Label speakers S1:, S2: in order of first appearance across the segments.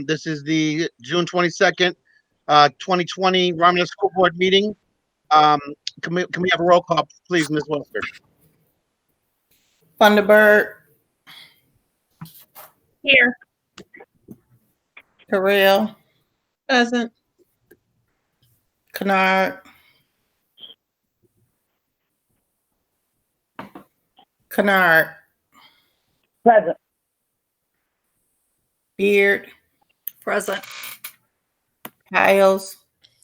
S1: This is the June 22nd, 2020 Romulus School Board meeting. Can we have a roll call, please, Ms. Webster?
S2: Thunderbird.
S3: Here.
S2: Terrell.
S3: Present.
S2: Kennard. Kennard.
S4: Present.
S2: Beard.
S3: Present.
S2: Hiles.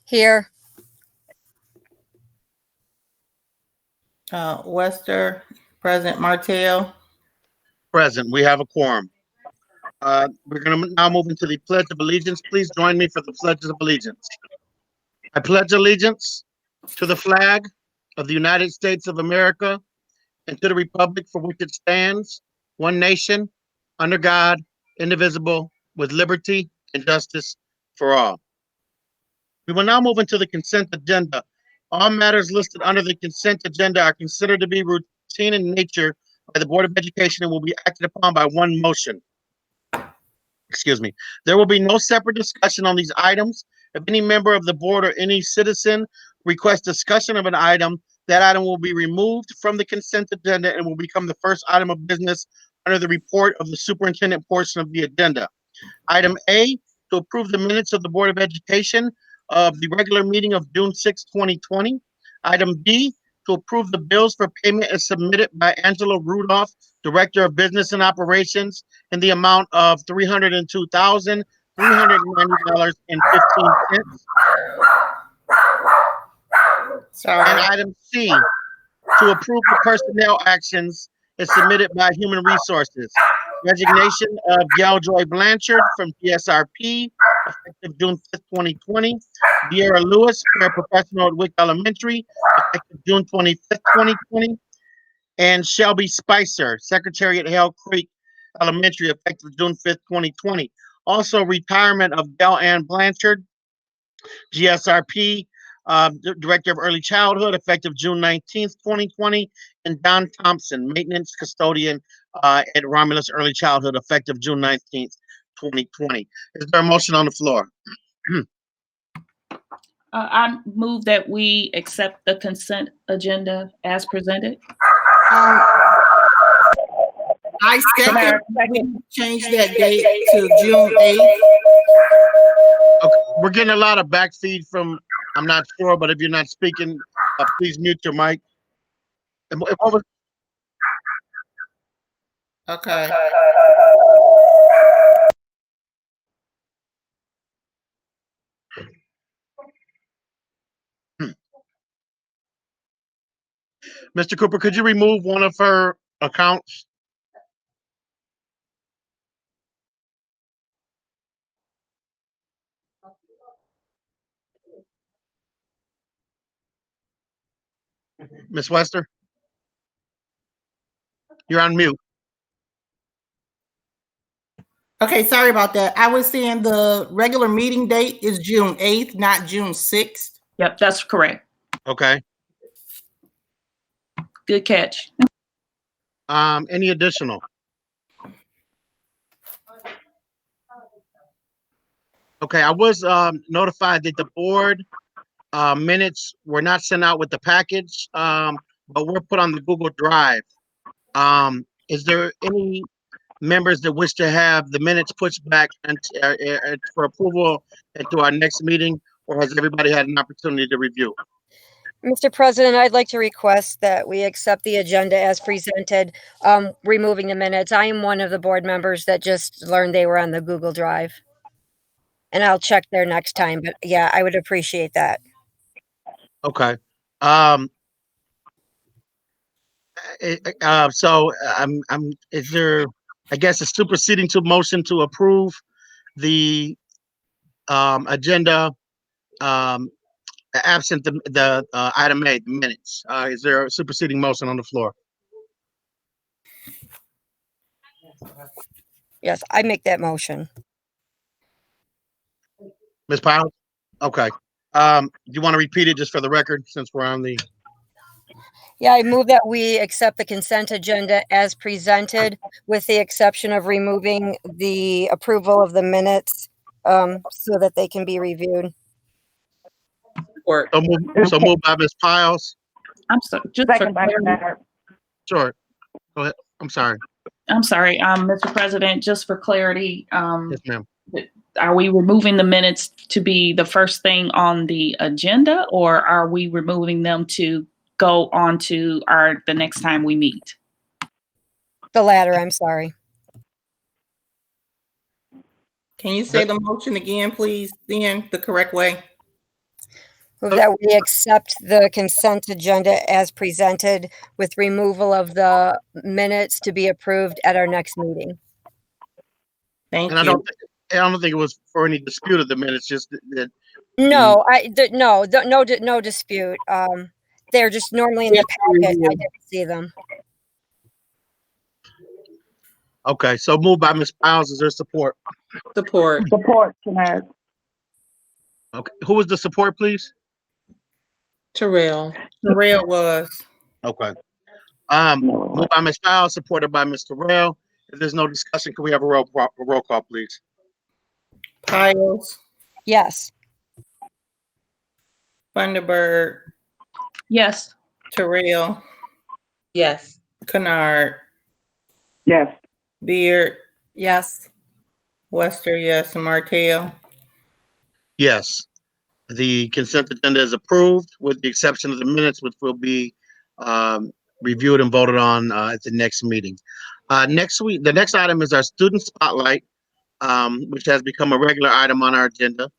S5: Here.
S2: Wester. Present. Martell.
S1: Present. We have a quorum. We're going to now move into the Pledge of Allegiance. Please join me for the Pledge of Allegiance. I pledge allegiance to the flag of the United States of America and to the republic for which it stands, one nation, under God, indivisible, with liberty and justice for all. We will now move into the consent agenda. All matters listed under the consent agenda are considered to be routine in nature by the Board of Education and will be acted upon by one motion. Excuse me. There will be no separate discussion on these items. If any member of the board or any citizen requests discussion of an item, that item will be removed from the consent agenda and will become the first item of business under the report of the superintendent portion of the agenda. Item A, to approve the minutes of the Board of Education of the regular meeting of June 6, 2020. Item B, to approve the bills for payment as submitted by Angela Rudolph, Director of Business and Operations, in the amount of $302,390.15.
S2: Sorry.
S1: And item C, to approve the personnel actions as submitted by Human Resources. Resignation of Gail Joy Blanchard from GSRP, effective June 5th, 2020. De'Ara Lewis, paraprofessional at Wick Elementary, effective June 25th, 2020. And Shelby Spicer, secretary at Hale Creek Elementary, effective June 5th, 2020. Also, retirement of Gail Ann Blanchard, GSRP, Director of Early Childhood, effective June 19th, 2020, and Don Thompson, Maintenance Custodian at Romulus Early Childhood, effective June 19th, 2020. Is there a motion on the floor?
S3: I move that we accept the consent agenda as presented.
S2: I second. Change that date to June 8th.
S1: Okay, we're getting a lot of backfeed from, I'm not sure, but if you're not speaking, please mute your mic.
S2: Okay.
S1: Mr. Cooper, could you remove one of her accounts? Ms. Wester? You're on mute.
S2: Okay, sorry about that. I was saying the regular meeting date is June 8th, not June 6th.
S3: Yep, that's correct.
S1: Okay.
S3: Good catch.
S1: Any additional? Okay, I was notified that the board minutes were not sent out with the package, but were put on the Google Drive. Is there any members that wish to have the minutes pushed back and for approval into our next meeting, or has everybody had an opportunity to review?
S5: Mr. President, I'd like to request that we accept the agenda as presented, removing the minutes. I am one of the board members that just learned they were on the Google Drive. And I'll check there next time, but yeah, I would appreciate that.
S1: Okay. So is there, I guess, a superseding to motion to approve the agenda absent the item A, the minutes? Is there a superseding motion on the floor?
S5: Yes, I make that motion.
S1: Ms. Powell? Okay. Do you want to repeat it just for the record since we're on the?
S5: Yeah, I move that we accept the consent agenda as presented, with the exception of removing the approval of the minutes, so that they can be reviewed.
S6: Support.
S1: So moved by Ms. Piles.
S3: I'm so, just for
S4: Second by
S3: clarity,
S4: Bernard.
S1: Sure. Go ahead. I'm sorry.
S3: Mr. President, just for clarity,
S1: Yes, ma'am.
S3: are we removing the minutes to be the first thing on the agenda, or are we removing them to go on to the next time we meet?
S5: The latter, I'm sorry.
S2: Can you say the motion again, please, then, the correct way?
S5: Move that we accept the consent agenda as presented, with removal of the minutes to be approved at our next meeting.
S2: Thank
S1: And I
S2: you.
S1: don't think it was for any dispute of the minutes, just that.
S5: No, no dispute. They're just normally in the packet. I didn't see them.
S1: Okay, so moved by Ms. Piles. Is there support?
S6: Support.
S4: Support, Bernard.
S1: Okay, who was the support, please?
S6: Terrell.
S2: Terrell was.
S1: Okay. Moved by Ms. Piles, supported by Mr. Terrell. If there's no discussion, can we have a roll call, please?
S2: Piles,
S5: Yes.
S2: Funderburg,
S3: Yes.
S2: Terrell,
S6: Yes.
S2: Kennard,
S4: Yes.
S2: Beard,
S5: Yes.
S2: Wester, yes, Martell.
S1: Yes. The consent agenda is approved with the exception of the minutes, which will be reviewed and voted on at the next meeting. Next week, the next item is our student spotlight, which has become a regular item on our agenda.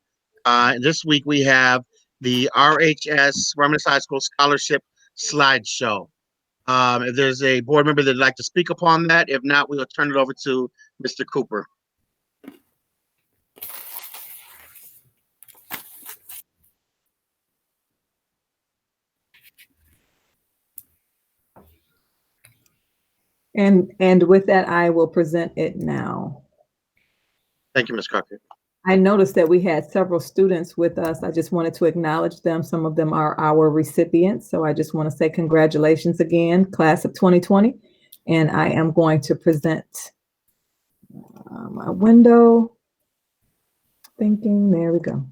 S1: This week we have the RHS Reminisce High School Scholarship slideshow. If there's a board member that'd like to speak upon that, if not, we'll turn it over to Mr. Cooper.
S7: And with that, I will present it now.
S1: Thank you, Ms. Crockett.
S7: I noticed that we had several students with us. I just wanted to acknowledge them. Some of them are our recipients. So I just want to say congratulations again, class of 2020. And I am going to present my window. Thinking, there we go.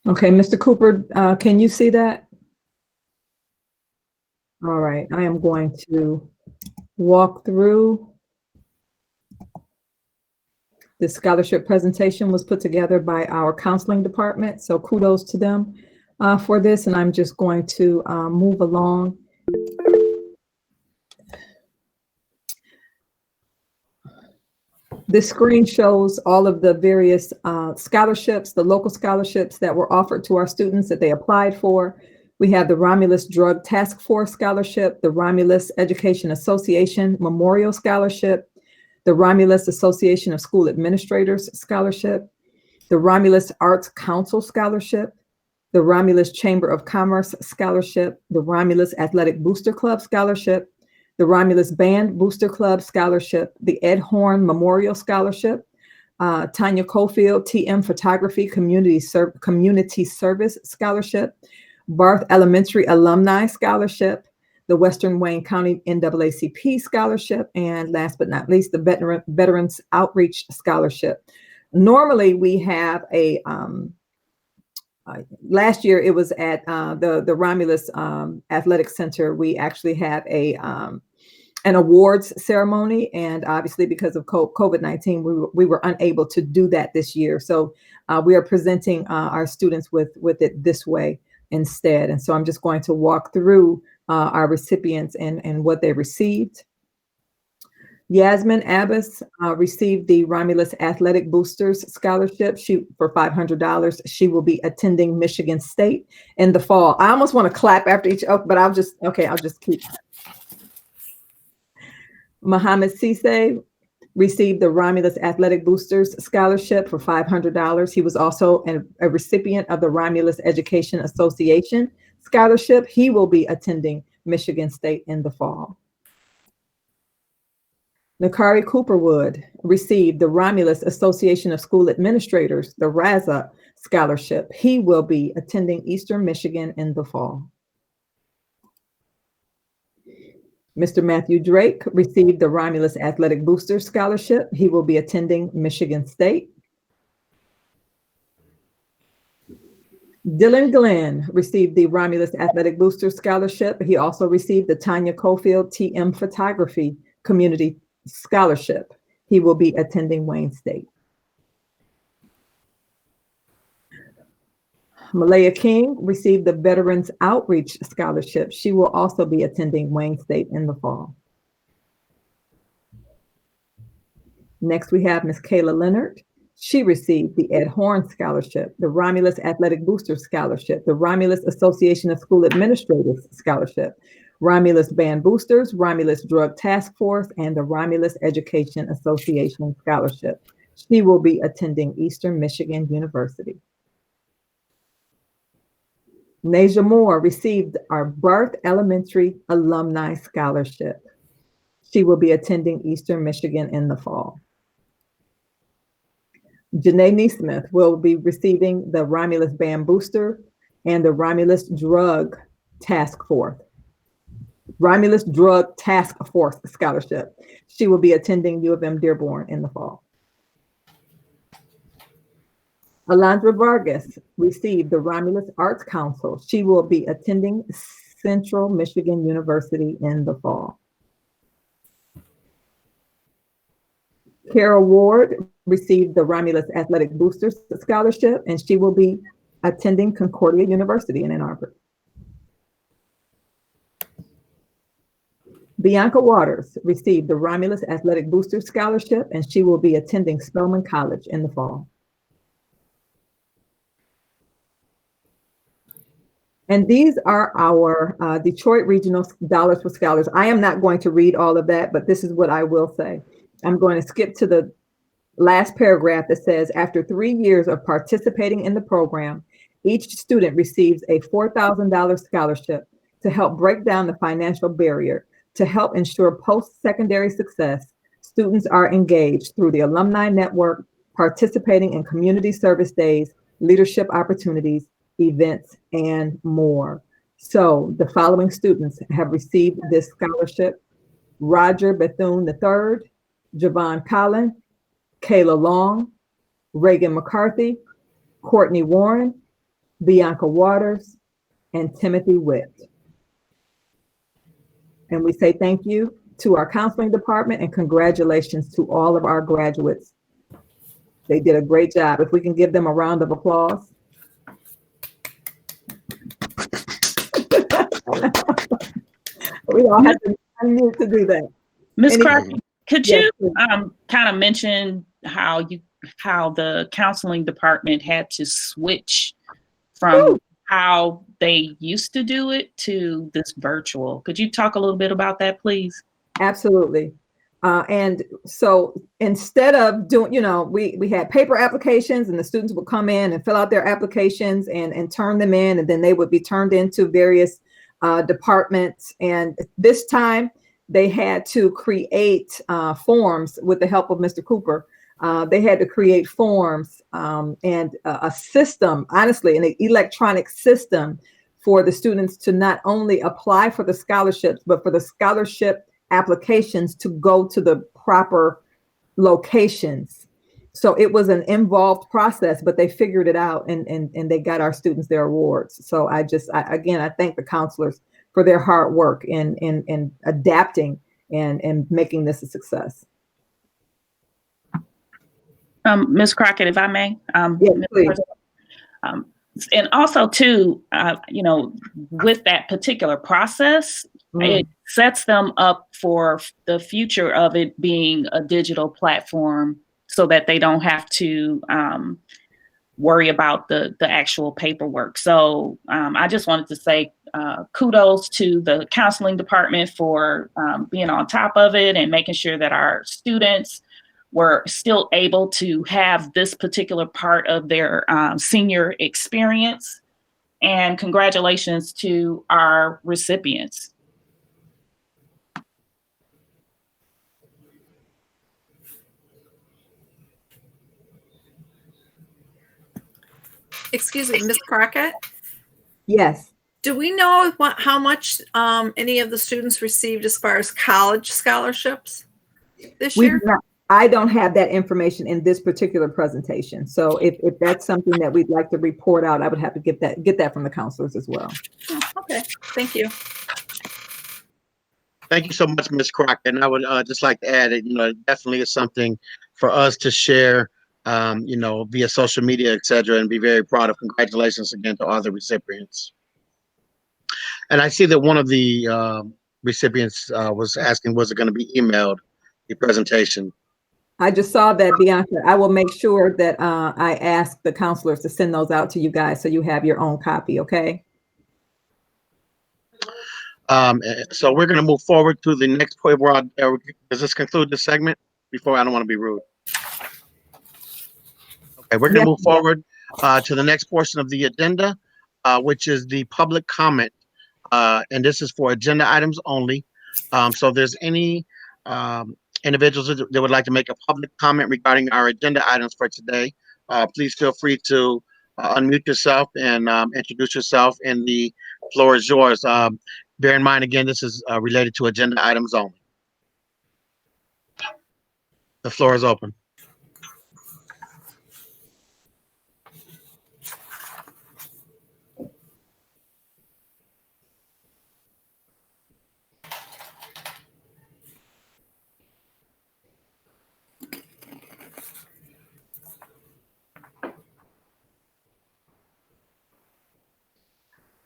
S7: Okay, Mr. Cooper, can you see that? All right, I am going to walk through. This scholarship presentation was put together by our counseling department, so kudos to them for this, and I'm just going to move along. This screen shows all of the various scholarships, the local scholarships that were offered to our students that they applied for. We have the Romulus Drug Task Force Scholarship, the Romulus Education Association Memorial Scholarship, the Romulus Association of School Administrators Scholarship, the Romulus Arts Council Scholarship, the Romulus Chamber of Commerce Scholarship, the Romulus Athletic Booster Club Scholarship, the Romulus Band Booster Club Scholarship, the Ed Horn Memorial Scholarship, Tanya Cofield TM Photography Community Service Scholarship, Barth Elementary Alumni Scholarship, the Western Wayne County NAACP Scholarship, and last but not least, the Veterans Outreach Scholarship. Normally we have a, last year it was at the Romulus Athletic Center. We actually have an awards ceremony, and obviously because of COVID-19, we were unable to do that this year. So we are presenting our students with it this way instead. And so I'm just going to walk through our recipients and what they received. Yasmin Abbas received the Romulus Athletic Boosters Scholarship for $500. She will be attending Michigan State in the fall. I almost want to clap after each, but I'll just keep. Mohammed Sise received the Romulus Athletic Boosters Scholarship for $500. He was also a recipient of the Romulus Education Association Scholarship. He will be attending Michigan State in the fall. Nakari Cooperwood received the Romulus Association of School Administrators, the RASA scholarship. He will be attending Eastern Michigan in the fall. Mr. Matthew Drake received the Romulus Athletic Booster Scholarship. He will be attending Michigan State. Dylan Glenn received the Romulus Athletic Booster Scholarship. He also received the Tanya Cofield TM Photography Community Scholarship. He will be attending Wayne State. Malaya King received the Veterans Outreach Scholarship. She will also be attending Wayne State in the fall. Next, we have Ms. Kayla Leonard. She received the Ed Horn Scholarship, the Romulus Athletic Booster Scholarship, the Romulus Association of School Administrators Scholarship, Romulus Band Boosters, Romulus Drug Task Force, and the Romulus Education Association Scholarship. She will be attending Eastern Michigan University. Nasia Moore received our Barth Elementary Alumni Scholarship. She will be attending Eastern Michigan in the fall. Janae Neesmith will be receiving the Romulus Band Booster and the Romulus Drug Task Force. Romulus Drug Task Force Scholarship. She will be attending U of M Dearborn in the fall. Alondra Vargas received the Romulus Arts Council. She will be attending Central Michigan University in the fall. Carol Ward received the Romulus Athletic Booster Scholarship, and she will be attending Concordia University in Ann Arbor. Bianca Waters received the Romulus Athletic Booster Scholarship, and she will be attending Spelman College in the fall. And these are our Detroit Regional Dollars for Scholars. I am not going to read all of that, but this is what I will say. I'm going to skip to the last paragraph that says, after 3 years of participating in the program, each student receives a $4,000 scholarship to help break down the financial barrier. To help ensure post-secondary success, students are engaged through the alumni network, participating in community service days, leadership opportunities, events, and more. So the following students have received this scholarship: Roger Bethune III, Javon Collin, Kayla Long, Reagan McCarthy, Courtney Warren, Bianca Waters, and Timothy Witt. And we say thank you to our counseling department and congratulations to all of our graduates. They did a great job. If we can give them a round of applause. We don't have to unmute to do that.
S3: Ms. Crockett, could
S7: Yes,
S3: you kind of mention how the counseling department had to switch from how they used to do it to this virtual? Could you talk a little bit about that, please?
S7: Absolutely. And so instead of doing, we had paper applications and the students would come in and fill out their applications and turn them in, and then they would be turned into various departments. And this time they had to create forms with the help of Mr. Cooper. They had to create forms and a system, honestly, an electronic system for the students to not only apply for the scholarships, but for the scholarship applications to go to the proper locations. So it was an involved process, but they figured it out and they got our students their awards. So I thank the counselors for their hard work in adapting and making this a success.
S3: Ms. Crockett, if I may.
S7: Yes, please.
S3: And also too, with that particular process, it sets them up for the future of it being a digital platform so that they don't have to worry about the actual paperwork. So I just wanted to say kudos to the counseling department for being on top of it and making sure that our students were still able to have this particular part of their senior experience. And congratulations to our recipients.
S8: excuse me, Ms. Crockett,
S7: Yes.
S8: do we know how much any of the students received as far as college scholarships this
S7: We
S8: year?
S7: do not, I don't have that information in this particular presentation. So if that's something that we'd like to report out, I would have to get that from the counselors as well.
S8: Oh, okay, thank you.
S1: Thank you so much, Ms. Crockett. And I would just like to add that, it definitely is something for us to share, via social media, et cetera, and be very proud of. Congratulations again to all the recipients. And I see that one of the recipients was asking, was it going to be emailed, the presentation?
S7: I just saw that, Bianca. I will make sure that I ask the counselors to send those out to you guys so you have your own copy, okay?
S1: So we're going to move forward to the next point. Does this conclude this segment? I don't want to be rude. Okay, we're going to move forward to the next portion of the agenda, which is the public comment. And this is for agenda items only. So if there's any individuals that would like to make a public comment regarding our agenda items for today, please feel free to unmute yourself and introduce yourself, and the floor is yours. Bear in mind, again, this is related to agenda items only. The floor is open.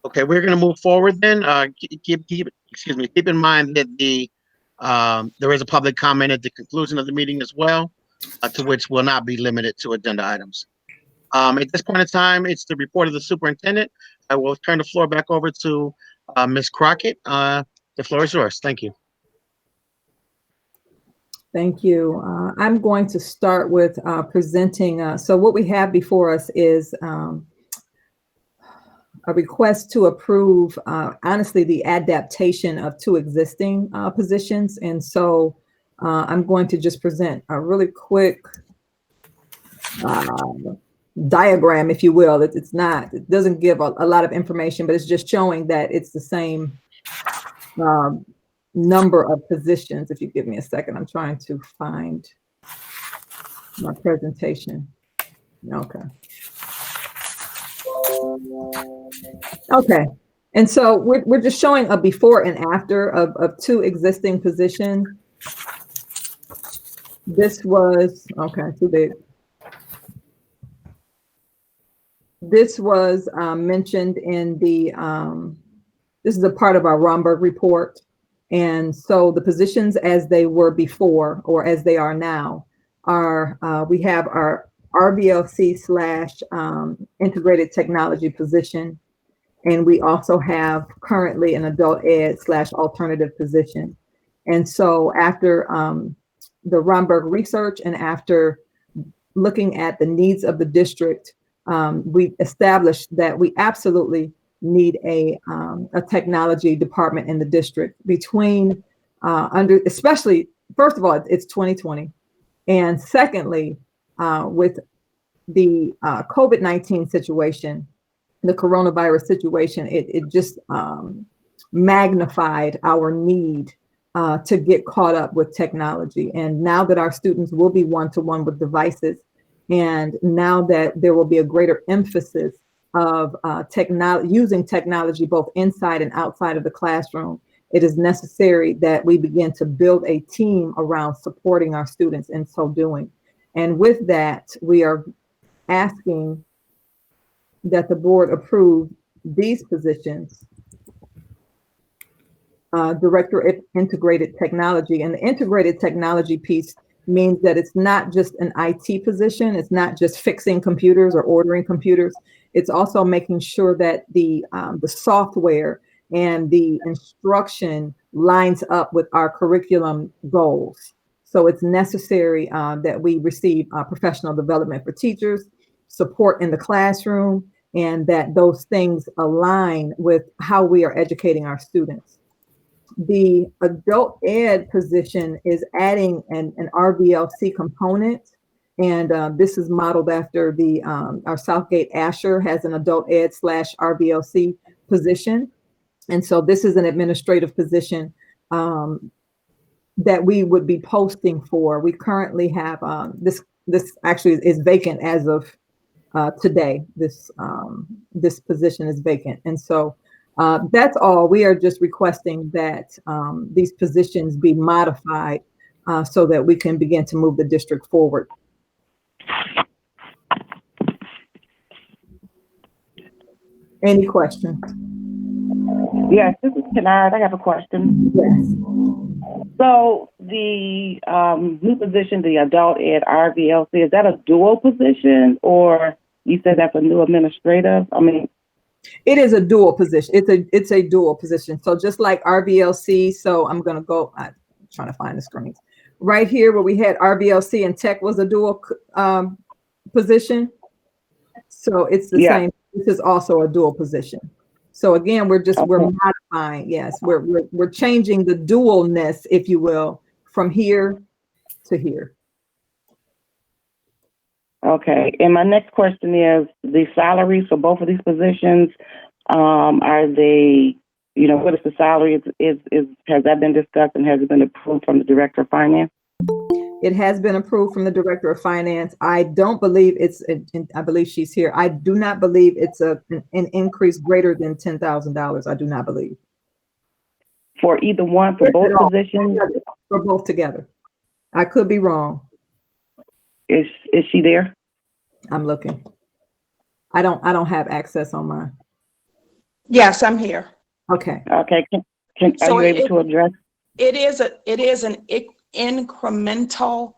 S1: Okay, we're going to move forward then. Keep in mind that there is a public comment at the conclusion of the meeting as well, to which will not be limited to agenda items. At this point in time, it's the report of the superintendent. I will turn the floor back over to Ms. Crockett. The floor is yours. Thank you.
S7: Thank you. I'm going to start with presenting. So what we have before us is a request to approve, honestly, the adaptation of two existing positions. And so I'm going to just present a really quick diagram, if you will. It doesn't give a lot of information, but it's just showing that it's the same number of positions. If you give me a second, I'm trying to find my presentation. Okay. Okay, and so we're just showing a before and after of two existing positions. This was, okay, too big. This was mentioned in the, this is a part of our Romberg report. And so the positions as they were before, or as they are now, are, we have our RBLC / integrated technology position. And we also have currently an adult ed / alternative position. And so after the Romberg research and after looking at the needs of the district, we established that we absolutely need a technology department in the district between especially, first of all, it's 2020. And secondly, with the COVID-19 situation, the coronavirus situation, it just magnified our need to get caught up with technology. And now that our students will be one-to-one with devices, and now that there will be a greater emphasis of using technology both inside and outside of the classroom, it is necessary that we begin to build a team around supporting our students in so doing. And with that, we are asking that the board approve these positions. Director of Integrated Technology. And the integrated technology piece means that it's not just an IT position. It's not just fixing computers or ordering computers. It's also making sure that the software and the instruction lines up with our curriculum goals. So it's necessary that we receive professional development for teachers, support in the classroom, and that those things align with how we are educating our students. The adult ed position is adding an RBLC component, And this is modeled after the our Southgate Asher has an adult ed / RBLC position. And so this is an administrative position that we would be posting for. We currently have this actually is vacant as of today. This position is vacant. And so that's all. We are just requesting that these positions be modified so that we can begin to move the district forward. Any questions?
S4: Yes, this is Kennard. I have a question.
S7: Yes.
S4: So the new position, the adult ed RVLC, is that a dual position, or you said that's a new administrative? I mean,
S7: It is a dual position. It's a dual position. So just like RVLC, so I'm gonna go. I'm trying to find the screens right here where we had RVLC and tech was a dual position. So it's the same. This is also a dual position. So again, we're modifying. Yes, we're changing the dualness, if you will, from here to here.
S4: Okay. And my next question is the salaries for both of these positions. Are they, what is the salary? Has that been discussed and has it been approved from the Director of Finance?
S7: It has been approved from the Director of Finance. I don't believe I believe she's here. I do not believe it's an increase greater than $10,000. I do not believe.
S4: For either one, for both positions?
S7: For both together. I could be wrong.
S4: Is she there?
S7: I'm looking. I don't have access on mine.
S9: Yes, I'm here.
S7: Okay.
S4: Okay. Are you able to address?
S9: It is an incremental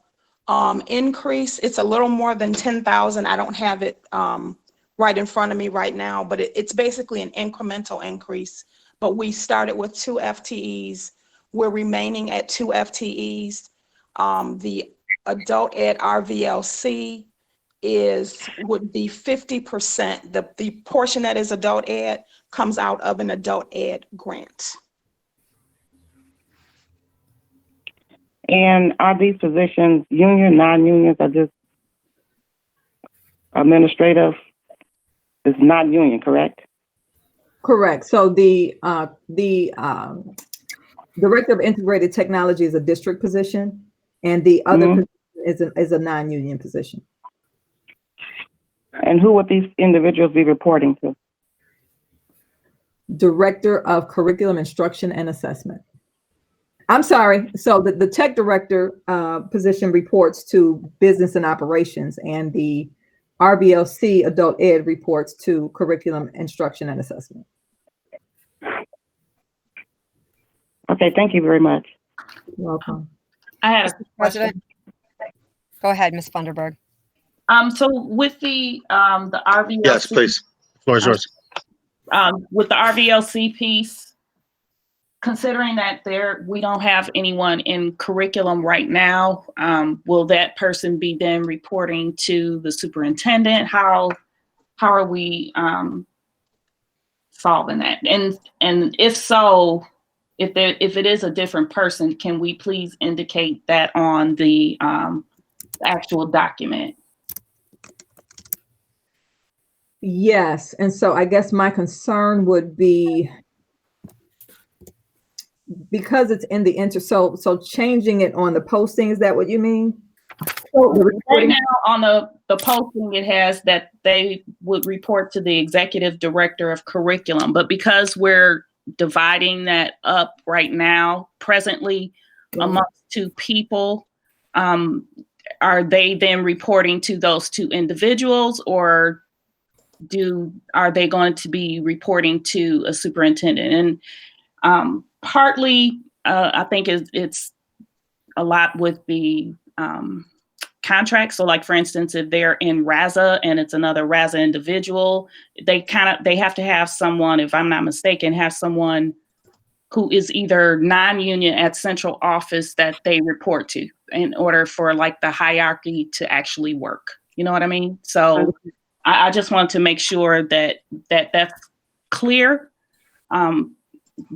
S9: increase. It's a little more than 10,000. I don't have it right in front of me right now, but it's basically an incremental increase. But we started with 2 FTEs. We're remaining at 2 FTEs. The adult ed RVLC would be 50%. The portion that is adult ed comes out of an adult ed grant.
S4: And are these positions union, non-unions, or just administrative? It's not union, correct?
S7: Correct. So the Director of Integrated Technology is a district position, and the other position is a non-union position.
S4: And who would these individuals be reporting to?
S7: Director of Curriculum Instruction and Assessment. I'm sorry. So the tech director position reports to business and operations, and the RBLC adult ed reports to curriculum instruction and assessment.
S4: Okay, thank you very much.
S7: You're welcome.
S3: I had a question.
S5: President? Go ahead, Ms. Funderburg.
S3: So with the RVLC.
S1: Yes, please. The floor is yours.
S3: With the RVLC piece, considering that we don't have anyone in curriculum right now, will that person be then reporting to the superintendent? How are we solving that? And if so, if it is a different person, can we please indicate that on the actual document?
S7: Yes, and so I guess my concern would be, because it's in the so changing it on the posting, is that what you mean?
S3: Right now on the posting, it has that they would report to the executive director of curriculum, but because we're dividing that up right now, presently amongst 2 people, are they then reporting to those 2 individuals, or are they going to be reporting to a superintendent? And partly, I think it's a lot with the contract. So like, for instance, if they're in RAZA and it's another RAZA individual, they have to have someone, if I'm not mistaken, have someone who is either non-union at central office that they report to in order for like the hierarchy to actually work. You know what I mean? So I just want to make sure that that's clear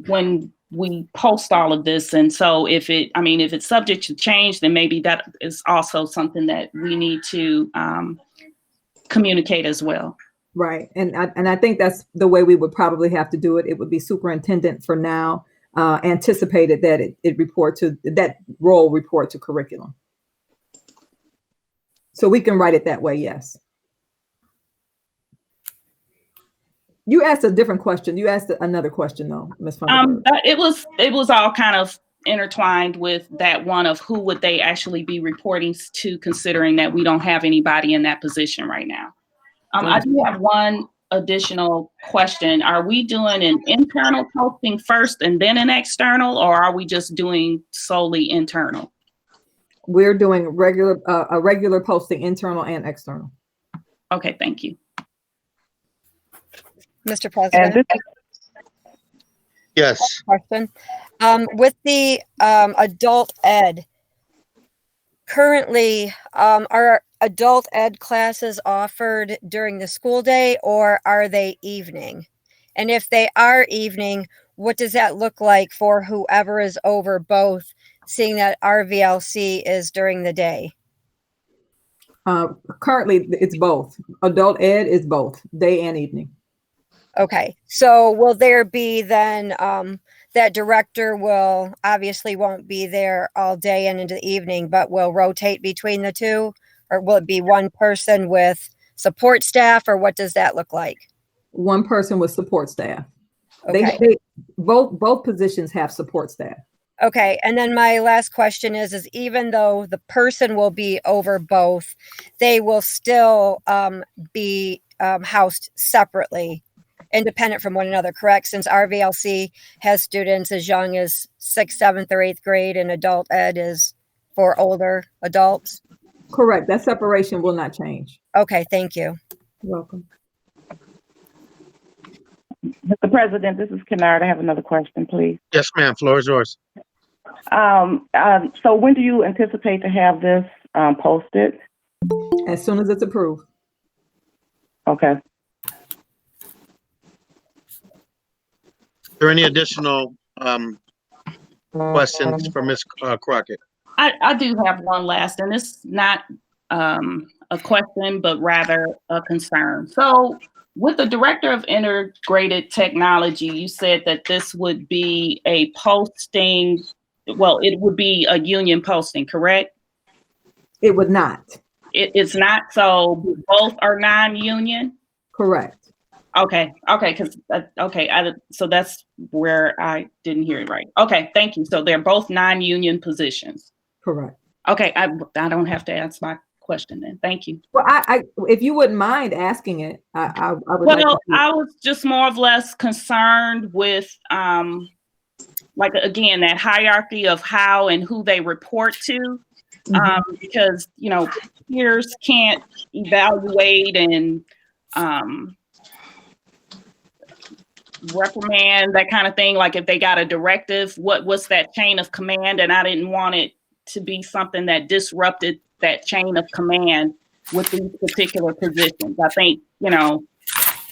S3: when we post all of this. And so if it's subject to change, then maybe that is also something that we need to communicate as well.
S7: Right. And I think that's the way we would probably have to do it. It would be superintendent for now, anticipated that it report to that role report to curriculum. So we can write it that way. Yes. You asked a different question. You asked another question though, Ms. Funderburg.
S3: It was all kind of intertwined with that one of who would they actually be reporting to, considering that we don't have anybody in that position right now. I do have one additional question. Are we doing an internal posting first and then an external, or are we just doing solely internal?
S7: We're doing a regular posting, internal and external.
S3: Okay, thank you.
S5: Mr. President.
S1: Yes.
S5: Question. With the adult ed, currently, are adult ed classes offered during the school day or are they evening? And if they are evening, what does that look like for whoever is over both, seeing that RVLC is during the day?
S7: Currently, it's both. Adult ed is both day and evening.
S5: Okay, so will there be then that director will obviously won't be there all day and into the evening, but will rotate between the two? Or will it be one person with support staff, or what does that look like?
S7: One person with support staff.
S5: Okay.
S7: They both positions have support staff.
S5: Okay, and then my last question is even though the person will be over both, they will still be housed separately, independent from one another, correct? Since RVLC has students as young as 6th, 7th, or 8th grade, and adult ed is for older adults?
S7: Correct. That separation will not change.
S5: Okay, thank you.
S7: You're welcome.
S4: Mr. President, this is Kennard. I have another question, please.
S1: Yes, ma'am. Floor is yours.
S4: So when do you anticipate to have this posted?
S7: As soon as it's approved.
S4: Okay.
S1: Are there any additional questions for Ms. Crockett?
S3: I do have one last, and it's not a question, but rather a concern. So with the Director of Integrated Technology, you said that this would be a posting, well, it would be a union posting, correct?
S7: It would not.
S3: It's not, so both are non-union?
S7: Correct.
S3: Okay, so that's where I didn't hear it right. Okay, thank you. So they're both non-union positions.
S7: Correct.
S3: Okay, I don't have to ask my question then. Thank you.
S7: Well, I if you wouldn't mind asking it, I would.
S3: Well,
S7: like to
S3: I was just more or less concerned with, like, again, that hierarchy of how and who they report to, because, you know, peers can't evaluate and reprimand, that kind of thing. Like if they got a directive, what's that chain of command? And I didn't want it to be something that disrupted that chain of command with these particular positions. I think, you know,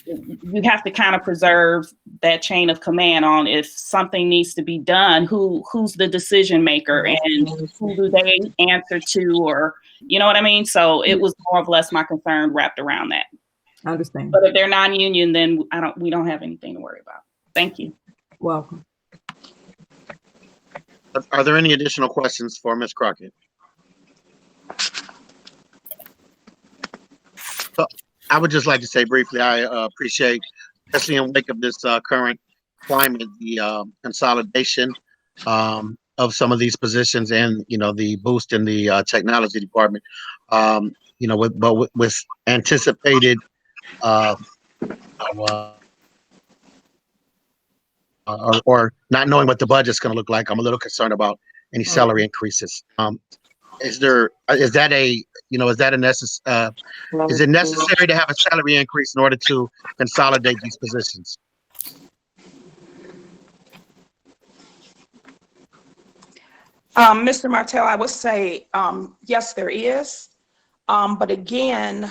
S3: you have to kind of preserve that chain of command on if something needs to be done, who's the decision maker and who do they answer to, or, you know what I mean? So it was more or less my concern wrapped around that.
S7: I understand.
S3: But if they're non-union, then we don't have anything to worry about. Thank you.
S7: Welcome.
S1: Are there any additional questions for Ms. Crockett? So I would just like to say briefly, I appreciate, especially in wake of this current climate, the consolidation of some of these positions and, you know, the boost in the technology department, you know, with anticipated or not knowing what the budget's going to look like. I'm a little concerned about any salary increases. Is it necessary to have a salary increase in order to consolidate these positions?
S9: Mr. Martell, I would say, yes, there is. But again,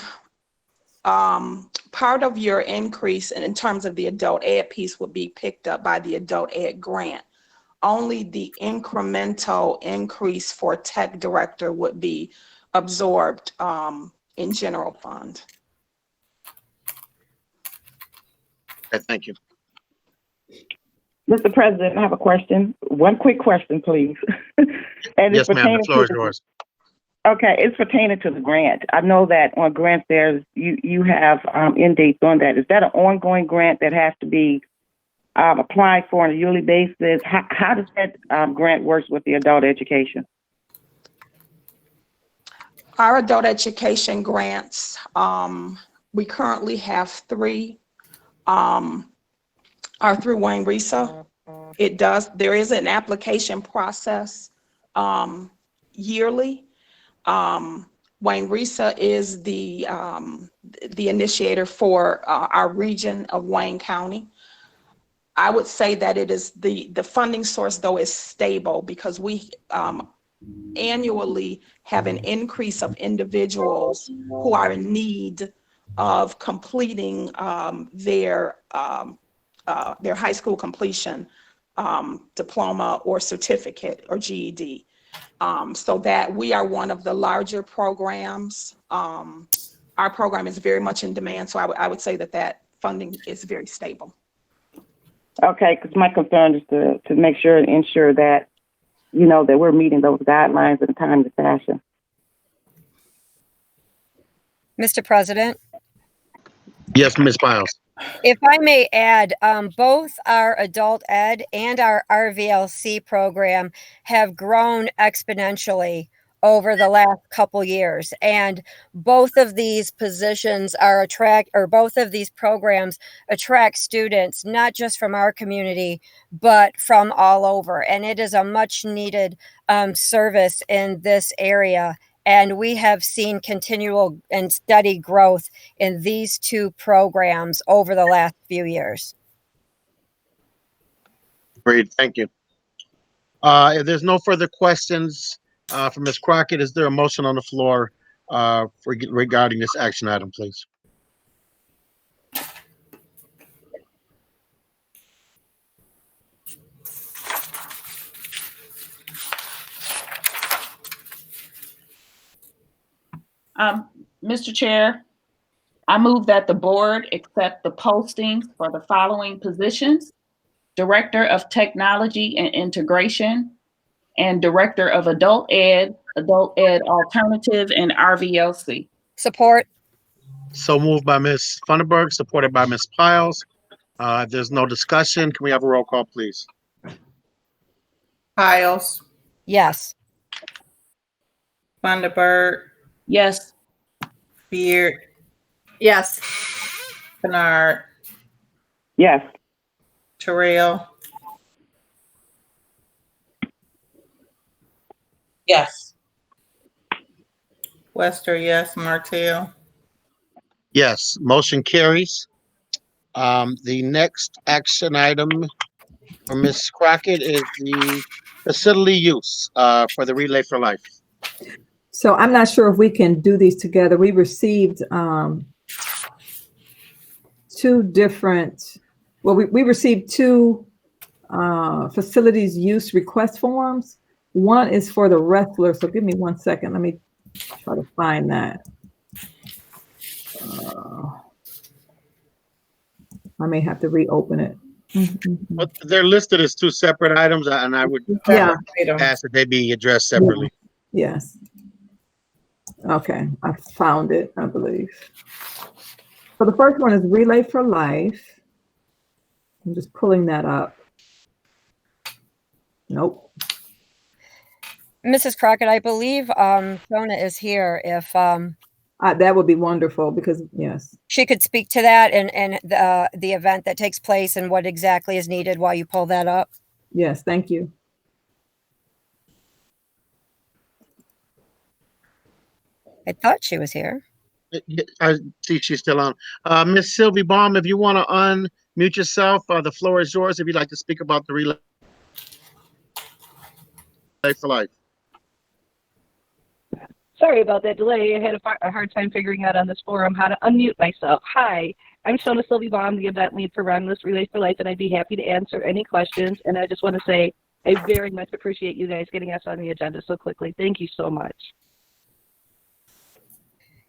S9: part of your increase in terms of the adult ed piece would be picked up by the adult ed grant. only the incremental increase for tech director would be absorbed in general fund.
S1: Okay, thank you.
S4: Mr. President, I have a question. One quick question, please. And
S1: Yes,
S4: it's
S1: ma'am, the
S4: pertaining
S1: floor is
S4: to
S1: yours.
S4: Okay, it's pertaining to the grant. I know that on grants you have end dates on that. Is that an ongoing grant that has to be applied for on a yearly basis? How does that grant work with the adult education?
S9: Our adult education grants, we currently have 3, are through Wayne Risa. There is an application process yearly. Wayne Risa is the initiator for our region of Wayne County. I would say that it is the funding source, though, is stable because we annually have an increase of individuals who are in need of completing their high school completion diploma or certificate or GED. So that we are one of the larger programs. Our program is very much in demand, so I would say that funding is very stable.
S4: Okay, because my concern is to make sure and ensure that, that we're meeting those guidelines in a timely fashion.
S5: Mr. President,
S1: Yes, Ms. Piles.
S5: if I may add, both our adult ed and our RVLC program have grown exponentially over the last couple years. And both of these positions both of these programs attract students, not just from our community, but from all over. And it is a much needed service in this area. And we have seen continual and steady growth in these 2 programs over the last few years.
S1: Great, thank you. If there's no further questions for Ms. Crockett, is there a motion on the floor regarding this action item, please?
S3: Mr. Chair, I move that the board accept the postings for the following positions: Director of Technology and Integration, and Director of Adult Ed Alternative, and RVLC.
S5: Support.
S1: So moved by Ms. Funderburg, supported by Ms. Piles. If there's no discussion, can we have a roll call, please?
S6: Piles,
S5: Yes.
S6: Funderburg,
S3: Yes.
S6: Beard,
S8: Yes.
S6: Bernard,
S4: Yes.
S6: Terrell,
S9: Yes.
S6: Wester, yes, Martell,
S1: Yes, motion carries. The next action item for Ms. Crockett is the facility use for the Relay for Life.
S7: So I'm not sure if we can do these together. We received 2 different, we received 2 facilities use request forms. One is for the wrestler. So give me 1 second. Let me try to find that. I may have to reopen it.
S1: But they're listed as 2 separate items, and I would ask that they be addressed separately.
S7: Yes. Okay, I found it, I believe. So the first one is Relay for Life. I'm just pulling that up. Nope.
S5: Mrs. Crockett, I believe Shona is here. If
S7: that would be wonderful because, yes.
S5: she could speak to that and the event that takes place and what exactly is needed while you pull that up.
S7: Yes, thank you.
S5: I thought she was here.
S1: I see she's still on. Miss Sylvie Baum, if you want to unmute yourself, the floor is yours if you'd like to speak about the Relay for Life.
S10: Sorry about that delay. I had a hard time figuring out on this forum how to unmute myself. Hi, I'm Shona Sylvie Baum, the event lead for Reminisce Relay for Life, and I'd be happy to answer any questions. And I just want to say I very much appreciate you guys getting us on the agenda so quickly. Thank you so much.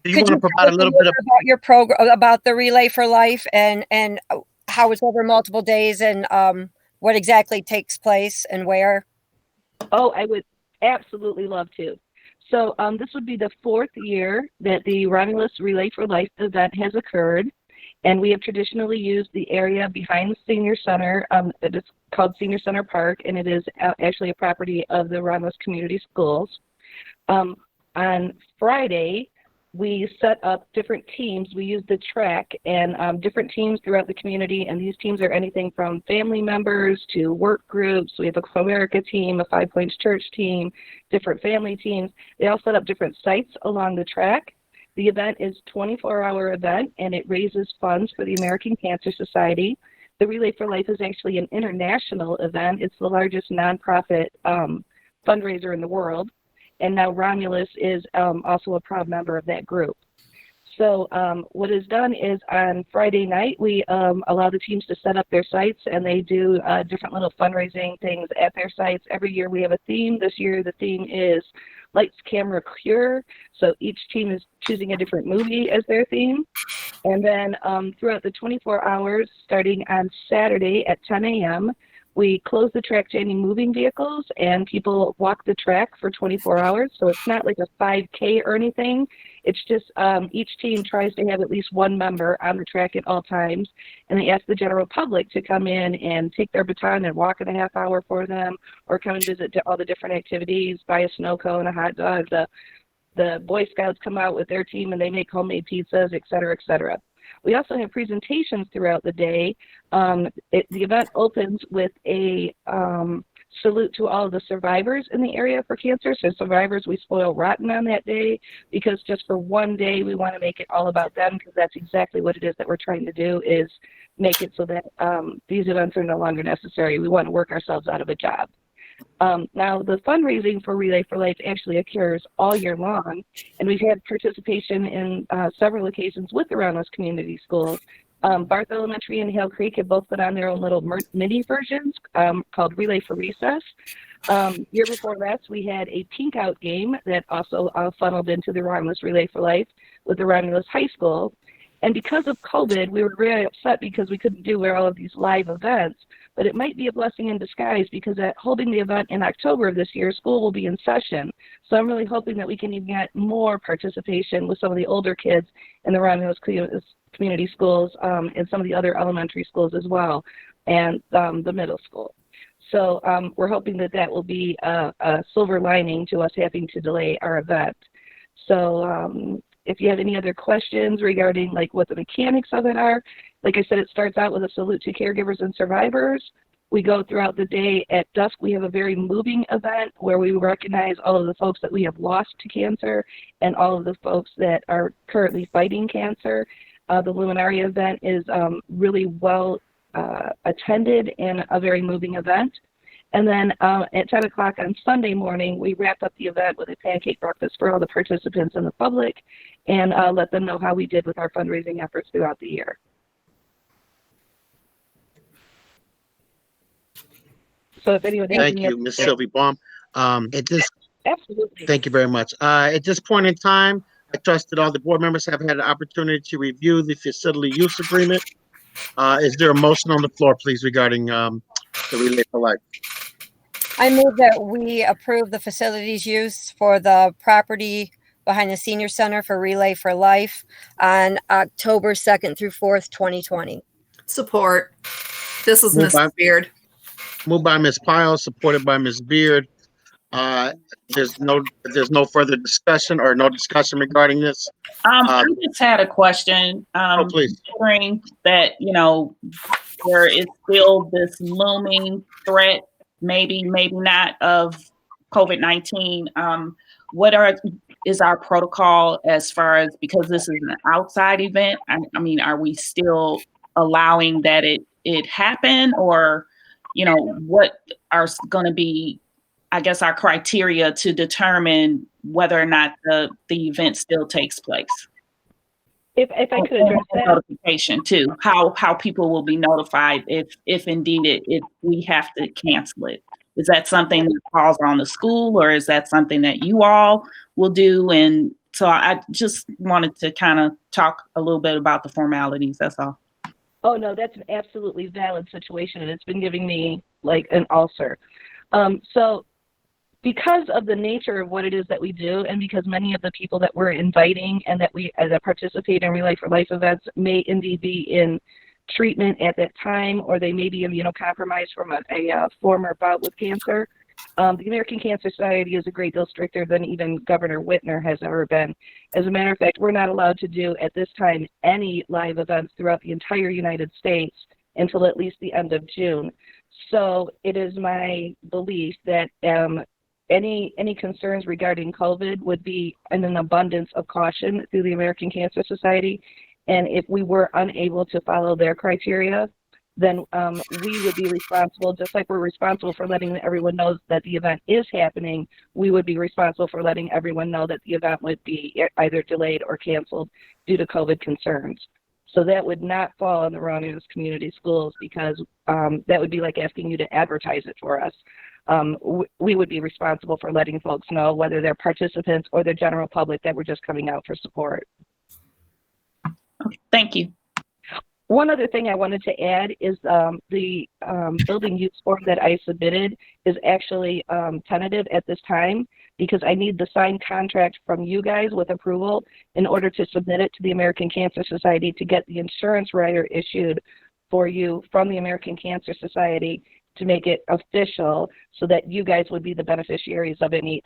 S1: Do you
S5: Could
S1: want to
S5: you
S1: provide
S5: tell
S1: a
S5: us
S1: little
S5: more
S1: bit of,
S5: about your program, about the Relay for Life, and how it's over multiple days, and what exactly takes place and where?
S10: Oh, I would absolutely love to. So this would be the 4th year that the Romulus Relay for Life event has occurred. And we have traditionally used the area behind the senior center. It is called Senior Center Park, and it is actually a property of the Romulus Community Schools. On Friday, we set up different teams. We use the track and different teams throughout the community, and these teams are anything from family members to work groups. We have a Comerica team, a Five Points Church team, different family teams. They all set up different sites along the track. The event is a 24-hour event, and it raises funds for the American Cancer Society. The Relay for Life is actually an international event. It's the largest nonprofit fundraiser in the world. And now Romulus is also a proud member of that group. So what is done is on Friday night, we allow the teams to set up their sites, and they do different little fundraising things at their sites. Every year we have a theme. This year the theme is Lights, Camera, Cure. So each team is choosing a different movie as their theme. And then throughout the 24 hours, starting on Saturday at 10 a.m., we close the track to any moving vehicles, and people walk the track for 24 hours. So it's not like a 5K or anything. It's just each team tries to have at least one member on the track at all times. And they ask the general public to come in and take their baton and walk in a half hour for them, or come and visit all the different activities, buy a snow cone, a hot dog. The Boy Scouts come out with their team and they make homemade pizzas, et cetera, et cetera. We also have presentations throughout the day. The event opens with a salute to all of the survivors in the area for cancer. So survivors, we spoil rotten on that day, because just for one day we want to make it all about them, because that's exactly what it is that we're trying to do, is make it so that these events are no longer necessary. We want to work ourselves out of a job. Now, the fundraising for Relay for Life actually occurs all year long, and we've had participation in several occasions with the Romulus Community Schools. Barth Elementary and Hale Creek have both put on their own little mini versions called Relay for Recess. Year before last, we had a pink out game that also funneled into the Romulus Relay for Life with the Romulus High School. And because of COVID, we were really upset because we couldn't do all of these live events. But it might be a blessing in disguise, because at holding the event in October of this year, school will be in session. So I'm really hoping that we can even get more participation with some of the older kids in the Romulus Community Schools and some of the other elementary schools as well, and the middle school. So we're hoping that that will be a silver lining to us having to delay our event. So if you have any other questions regarding like what the mechanics of it are, like I said, it starts out with a salute to caregivers and survivors. We go throughout the day. At dusk, we have a very moving event where we recognize all of the folks that we have lost to cancer and all of the folks that are currently fighting cancer. The Luminaria event is really well attended and a very moving event. And then at 10 o'clock on Sunday morning, we wrap up the event with a pancake breakfast for all the participants and the public, and let them know how we did with our fundraising efforts throughout the year. So if anyone has
S1: thank
S10: any
S1: you, Ms. Sylvie Baum.
S10: Absolutely.
S1: Thank you very much. At this point in time, I trust that all the board members have had an opportunity to review the facility use agreement. Is there a motion on the floor, please, regarding the Relay for Life?
S5: I move that we approve the facilities use for the property behind the senior center for Relay for Life on October 2nd through 4th, 2020.
S8: Support. This is
S1: Moved by-
S8: Mrs. Beard.
S1: Moved by Ms. Pyle, supported by Ms. Beard. There's no further discussion or no discussion regarding this.
S3: I just had a question.
S1: Please.
S3: Considering that, there is still this looming threat, maybe not, of COVID-19. What is our protocol as far as, because this is an outside event? I mean, are we still allowing that it happen, or, what are going to be, I guess, our criteria to determine whether or not the event still takes place?
S10: If I could address that.
S3: Notification too, how people will be notified if indeed if we have to cancel it. Is that something that falls on the school, or is that something that you all will do? And so I just wanted to kind of talk a little bit about the formalities. That's all.
S10: Oh, no, that's an absolutely valid situation, and it's been giving me like an ulcer. So because of the nature of what it is that we do, and because many of the people that we're inviting and that participate in Relay for Life events may indeed be in treatment at that time, or they may be immunocompromised from a former bout with cancer, the American Cancer Society is a great deal stricter than even Governor Whitmer has ever been. As a matter of fact, we're not allowed to do at this time any live events throughout the entire United States until at least the end of June. So it is my belief that any concerns regarding COVID would be in an abundance of caution through the American Cancer Society. And if we were unable to follow their criteria, then we would be responsible, just like we're responsible for letting everyone know that the event is happening, we would be responsible for letting everyone know that the event would be either delayed or canceled due to COVID concerns. So that would not fall on the Romulus Community Schools, because that would be like asking you to advertise it for us. We would be responsible for letting folks know, whether they're participants or the general public, that we're just coming out for support.
S3: Okay, thank you.
S10: One other thing I wanted to add is the building use form that I submitted is actually tentative at this time, because I need the signed contract from you guys with approval in order to submit it to the American Cancer Society to get the insurance rider issued for you from the American Cancer Society to make it official, so that you guys would be the beneficiaries of any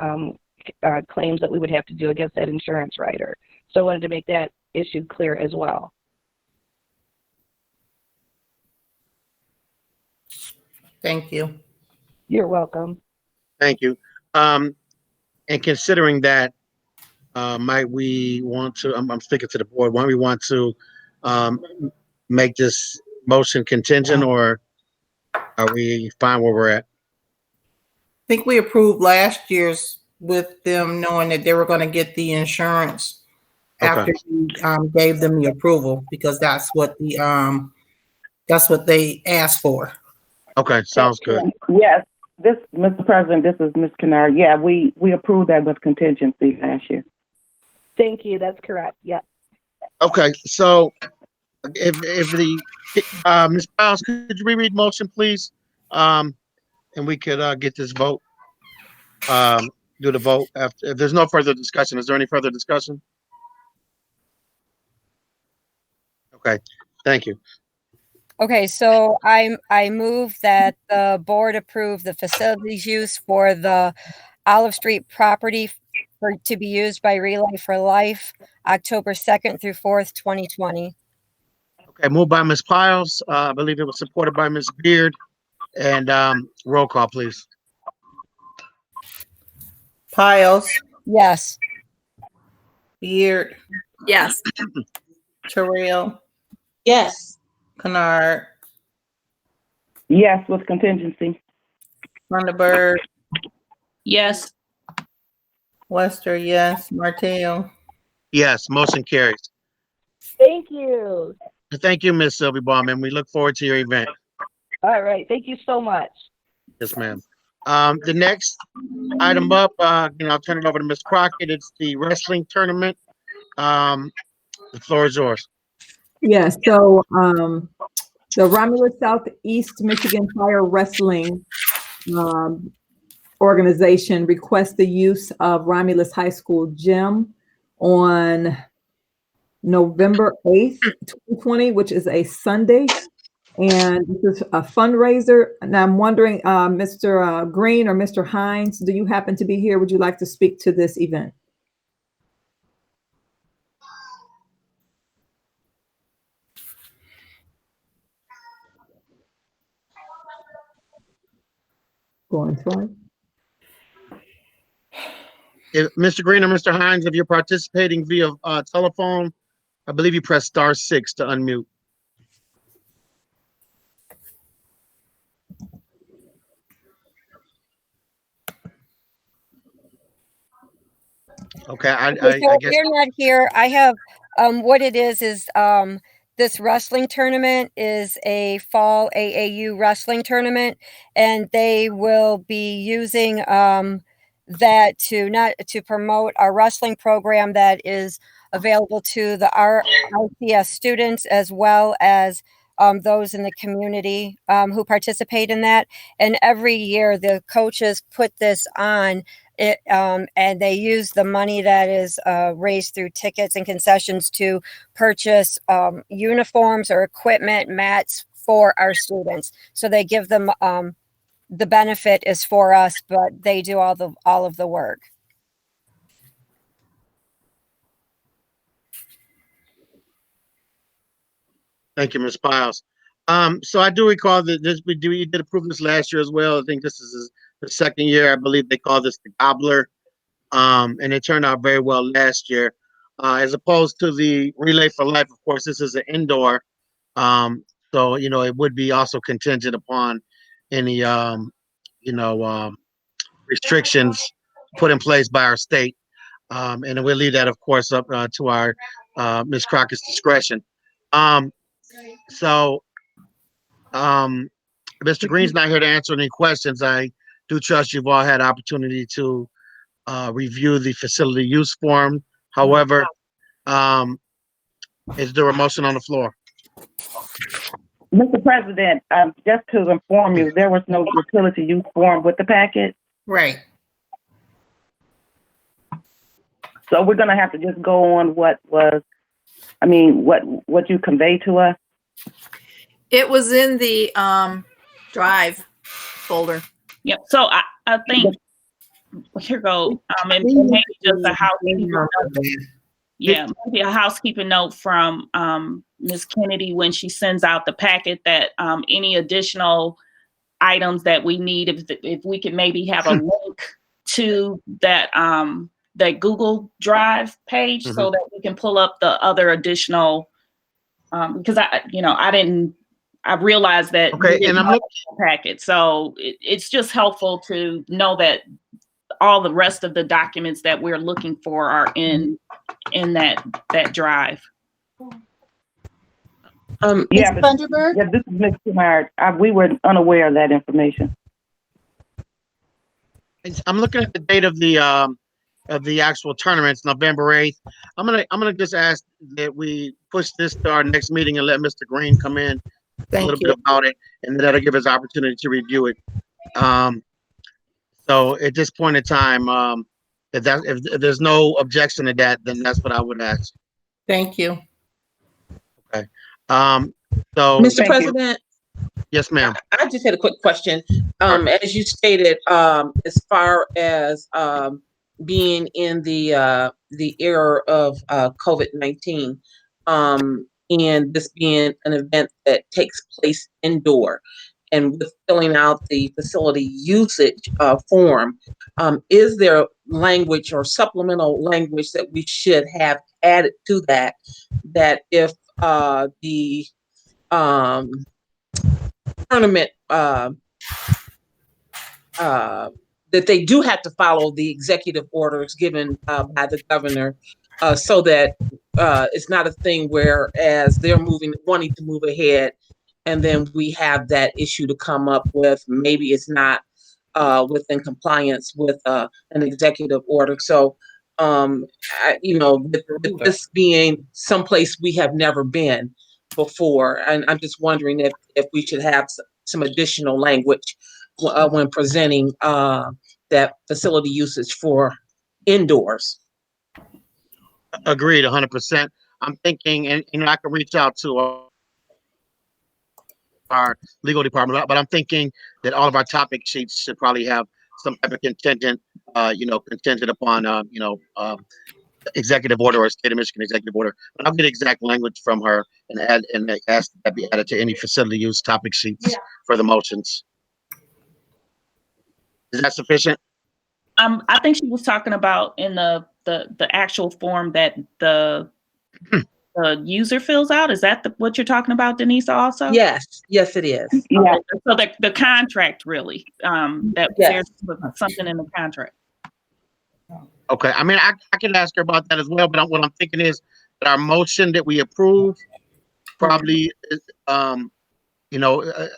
S10: claims that we would have to do against that insurance rider. So I wanted to make that issue clear as well.
S6: Thank you.
S10: You're welcome.
S1: Thank you. And considering that, might we want to, I'm speaking to the board, might we want to make this motion contingent, or are we fine where we're at?
S6: I think we approved last year's with them knowing that they were going to get the insurance after you gave them the approval, because that's what they asked for.
S1: Okay, sounds good.
S4: Yes, Mr. President, this is Ms. Kennard. Yeah, we approved that with contingency last year.
S10: Thank you. That's correct. Yeah.
S1: Okay, so if the Ms. Piles, could you reread motion, please? And we could get this vote. Do the vote after. If there's no further discussion, is there any further discussion? Okay, thank you.
S5: Okay, so I move that the board approve the facilities use for the Olive Street property to be used by Relay for Life, October 2nd through 4th, 2020.
S1: Okay, moved by Ms. Piles. I believe it was supported by Ms. Beard. And roll call, please.
S6: Piles,
S5: Yes.
S6: Beard,
S8: Yes.
S6: Terrell,
S9: Yes.
S6: Kennard,
S4: Yes, with contingency.
S6: Thunderbird,
S3: Yes.
S6: Wester, yes, Martell.
S1: Yes, motion carries.
S10: Thank you.
S1: Thank you, Ms. Sylvie Bauman. We look forward to your event.
S10: All right. Thank you so much.
S1: Yes, ma'am. The next item up, I'll turn it over to Ms. Crockett. It's the wrestling tournament. The floor is yours.
S7: Yeah, so the Romulus Southeast Michigan Fire Wrestling organization requests the use of Romulus High School gym on November 8th, 2020, which is a Sunday. And this is a fundraiser. And I'm wondering, Mr. Green or Mr. Hines, do you happen to be here? Would you like to speak to this event? Going through.
S1: If Mr. Green or Mr. Hines, if you're participating via telephone, I believe you press *6 to unmute. Okay, I
S5: So
S1: guess.
S5: you're not here. I have what it is this wrestling tournament is a fall AAU wrestling tournament, and they will be using that to promote our wrestling program that is available to the RICS students as well as those in the community who participate in that. And every year the coaches put this on it, and they use the money that is raised through tickets and concessions to purchase uniforms or equipment, mats for our students. So they give them the benefit is for us, but they do all of the work.
S1: Thank you, Ms. Piles. So I do recall that we did approve this last year as well. I think this is the second year. I believe they call this the Gobbler, and it turned out very well last year. As opposed to the Relay for Life, of course, this is an indoor, so it would be also contingent upon any restrictions put in place by our state, and we'll leave that, of course, up to our Ms. Crockett's discretion. So, Mr. Green's not here to answer any questions. I do trust you've all had opportunity to review the facility use form. However, is there a motion on the floor?
S4: Mr. President, just to inform you, there was no utility use form with the packet.
S6: Right.
S4: So we're going to have to just go on what you conveyed to us.
S8: It was in the drive folder.
S3: Yep. So I think here go. And maybe just a housekeeping note. Yeah, maybe a housekeeping note from Ms. Kennedy when she sends out the packet that any additional items that we need, if we could maybe have a link to that that Google Drive page so that we can pull up the other additional because I realized that
S1: and I'm looking
S3: at the packet, so it's just helpful to know that all the rest of the documents that we're looking for are in that drive.
S4: Ms. Thunderbird? Yeah, this is Ms. Kumar. We were unaware of that information.
S1: I'm looking at the date of the actual tournaments, November 8th. I'm gonna just ask that we push this to our next meeting and let Mr. Green come in a little bit about it, and that'll give us opportunity to review it. So at this point in time, if there's no objection to that, then that's what I would ask.
S6: Thank you.
S1: Okay. So
S11: Mr. President.
S1: Yes, ma'am.
S11: I just had a quick question. As you stated, as far as being in the era of COVID-19, and this being an event that takes place indoor, and with filling out the facility usage form, is there language or supplemental language that we should have added to that if the tournament that they do have to follow the executive orders given by the governor, so that it's not a thing where as they're wanting to move ahead, and then we have that issue to come up with, maybe it's not within compliance with an executive order. So, with this being someplace we have never been before, and I'm just wondering if we should have some additional language when presenting that facility usage for indoors.
S1: Agreed, 100%. I'm thinking, and I can reach out to our legal department, but I'm thinking that all of our topic sheets should probably have some type of contingent upon, executive order or state of Michigan executive order. But I'll get exact language from her and ask that be added to any facility use topic sheets for the motions. Is that sufficient?
S3: I think she was talking about in the actual form that the user fills out. Is that what you're talking about, Denise, also?
S11: Yes, it is.
S3: Yeah. So the contract really, that there's something in the contract.
S1: Okay. I mean, I can ask her about that as well, but what I'm thinking is that our motion that we approve probably, you know,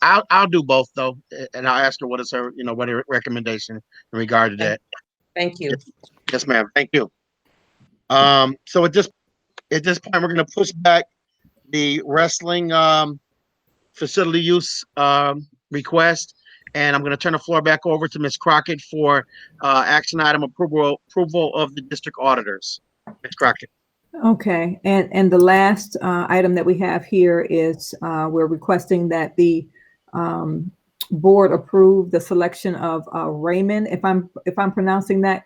S1: I'll do both though, and I'll ask her what is her, you know, what her recommendation in regard to that.
S11: Thank you.
S1: Yes, ma'am. Thank you. So at this point, we're going to push back the wrestling facility use request, and I'm going to turn the floor back over to Ms. Crockett for action item approval of the district auditors. Ms. Crockett.
S7: Okay, and the last item that we have here is we're requesting that the board approve the selection of Raymond, if I'm pronouncing that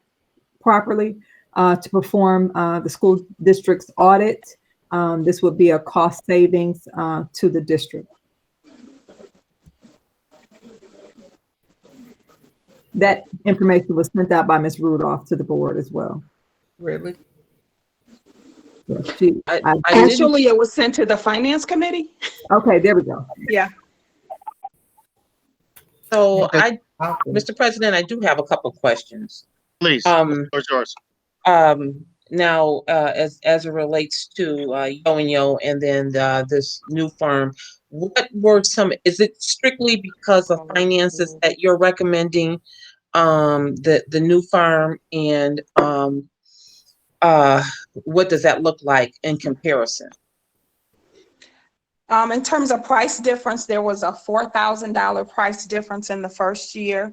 S7: properly, to perform the school district's audit. This would be a cost savings to the district. That information was sent out by Ms. Rudolph to the board as well.
S6: Really?
S9: Actually, it was sent to the finance committee.
S7: Okay, there we go.
S9: Yeah.
S11: So Mr. President, I do have a couple questions.
S1: Please, the floor is yours.
S11: Now, as it relates to Yo and then this new firm, what were some? Is it strictly because of finances that you're recommending the new firm, and what does that look like in comparison?
S9: In terms of price difference, there was a $4,000 price difference in the first year.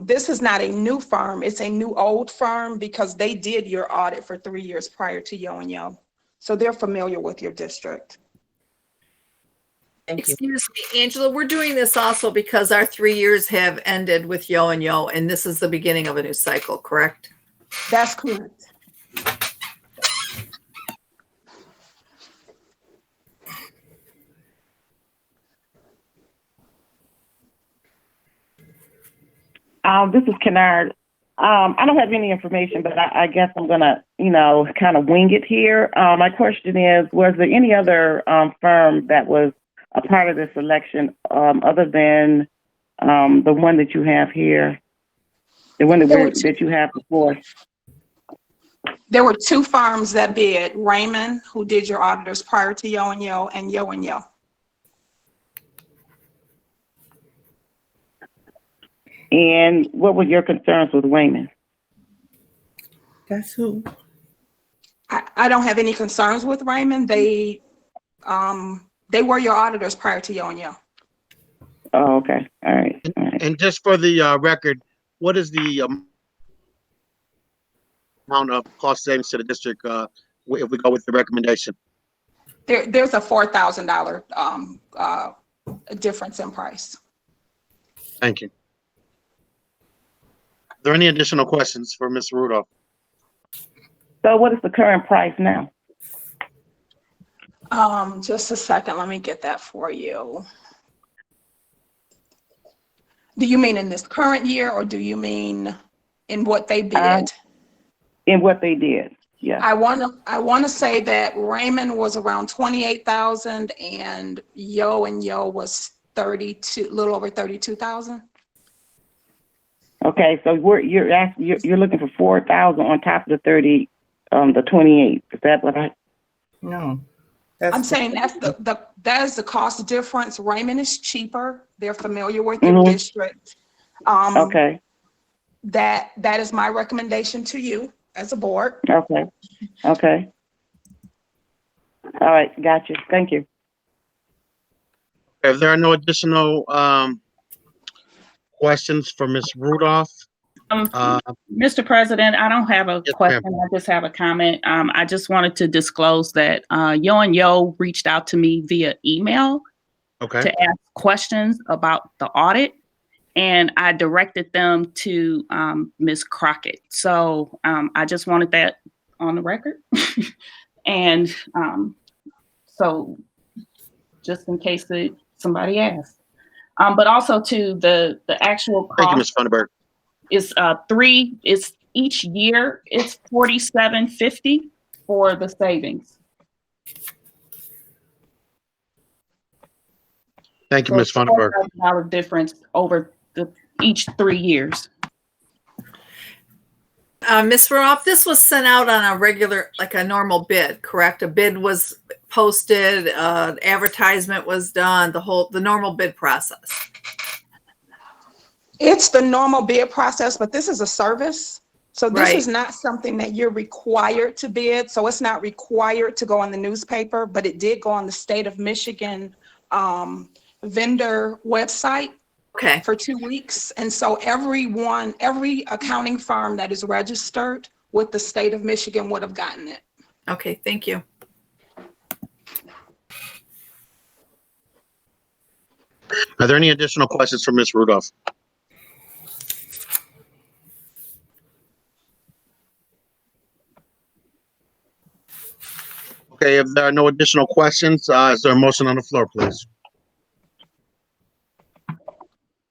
S9: This is not a new firm, it's a new old firm because they did your audit for 3 years prior to Yo. So they're familiar with your district.
S11: Thank you.
S8: Excuse me, Angela, we're doing this also because our 3 years have ended with Yo, and this is the beginning of a new cycle, correct?
S9: That's correct.
S4: This is Kennard. I don't have any information, but I guess I'm gonna, kind of wing it here. My question is, was there any other firm that was a part of this selection other than the one that you have here, the one that you have before?
S9: There were 2 firms that bid: Raymond, who did your auditors prior to Yo, and Yo.
S4: And what were your concerns with Raymond?
S6: That's who.
S9: I don't have any concerns with Raymond. They were your auditors prior to Yo.
S4: Oh, okay. All right.
S1: And just for the record, what is the amount of cost savings to the district if we go with the recommendation?
S9: There's a $4,000 difference in price.
S1: Thank you. Are there any additional questions for Ms. Rudolph?
S4: So what is the current price now?
S9: Just a second, let me get that for you. Do you mean in this current year, or do you mean in what they bid?
S4: In what they did, yeah.
S9: I want to say that Raymond was around 28,000 and Yo was 32, little over 32,000.
S4: Okay, so you're looking for 4,000 on top of the 30, the 28. Is that what I?
S6: No.
S9: I'm saying that is the cost difference. Raymond is cheaper. They're familiar with your district.
S4: Okay.
S9: That is my recommendation to you as a board.
S4: Okay. Okay. All right. Gotcha. Thank you.
S1: If there are no additional questions for Ms. Rudolph.
S3: Mr. President, I don't have a question.
S1: Ma'am.
S3: I just have a comment. I just wanted to disclose that Yo reached out to me via email to ask questions about the audit, and I directed them to Ms. Crockett. So I just wanted that on the record. And so just in case somebody asks. But also to the actual cost.
S1: Thank you, Ms. Funderburg.
S3: Is it's each year it's $47.50 for the savings.
S1: Thank you, Ms. Funderburg.
S3: $4,000 difference over each 3 years.
S8: Ms. Rudolph, this was sent out on a regular, like a normal bid, correct? A bid was posted, advertisement was done, the normal bid process?
S9: It's the normal bid process, but this is a service. So this is
S8: Right.
S9: not something that you're required to bid. So it's not required to go on the newspaper, but it did go on the state of Michigan vendor website
S8: Okay,
S9: for 2 weeks. And so every accounting firm that is registered with the state of Michigan would have gotten it.
S8: okay, thank you.
S1: Are there any additional questions for Ms. Rudolph? Okay, if there are no additional questions, is there a motion on the floor, please?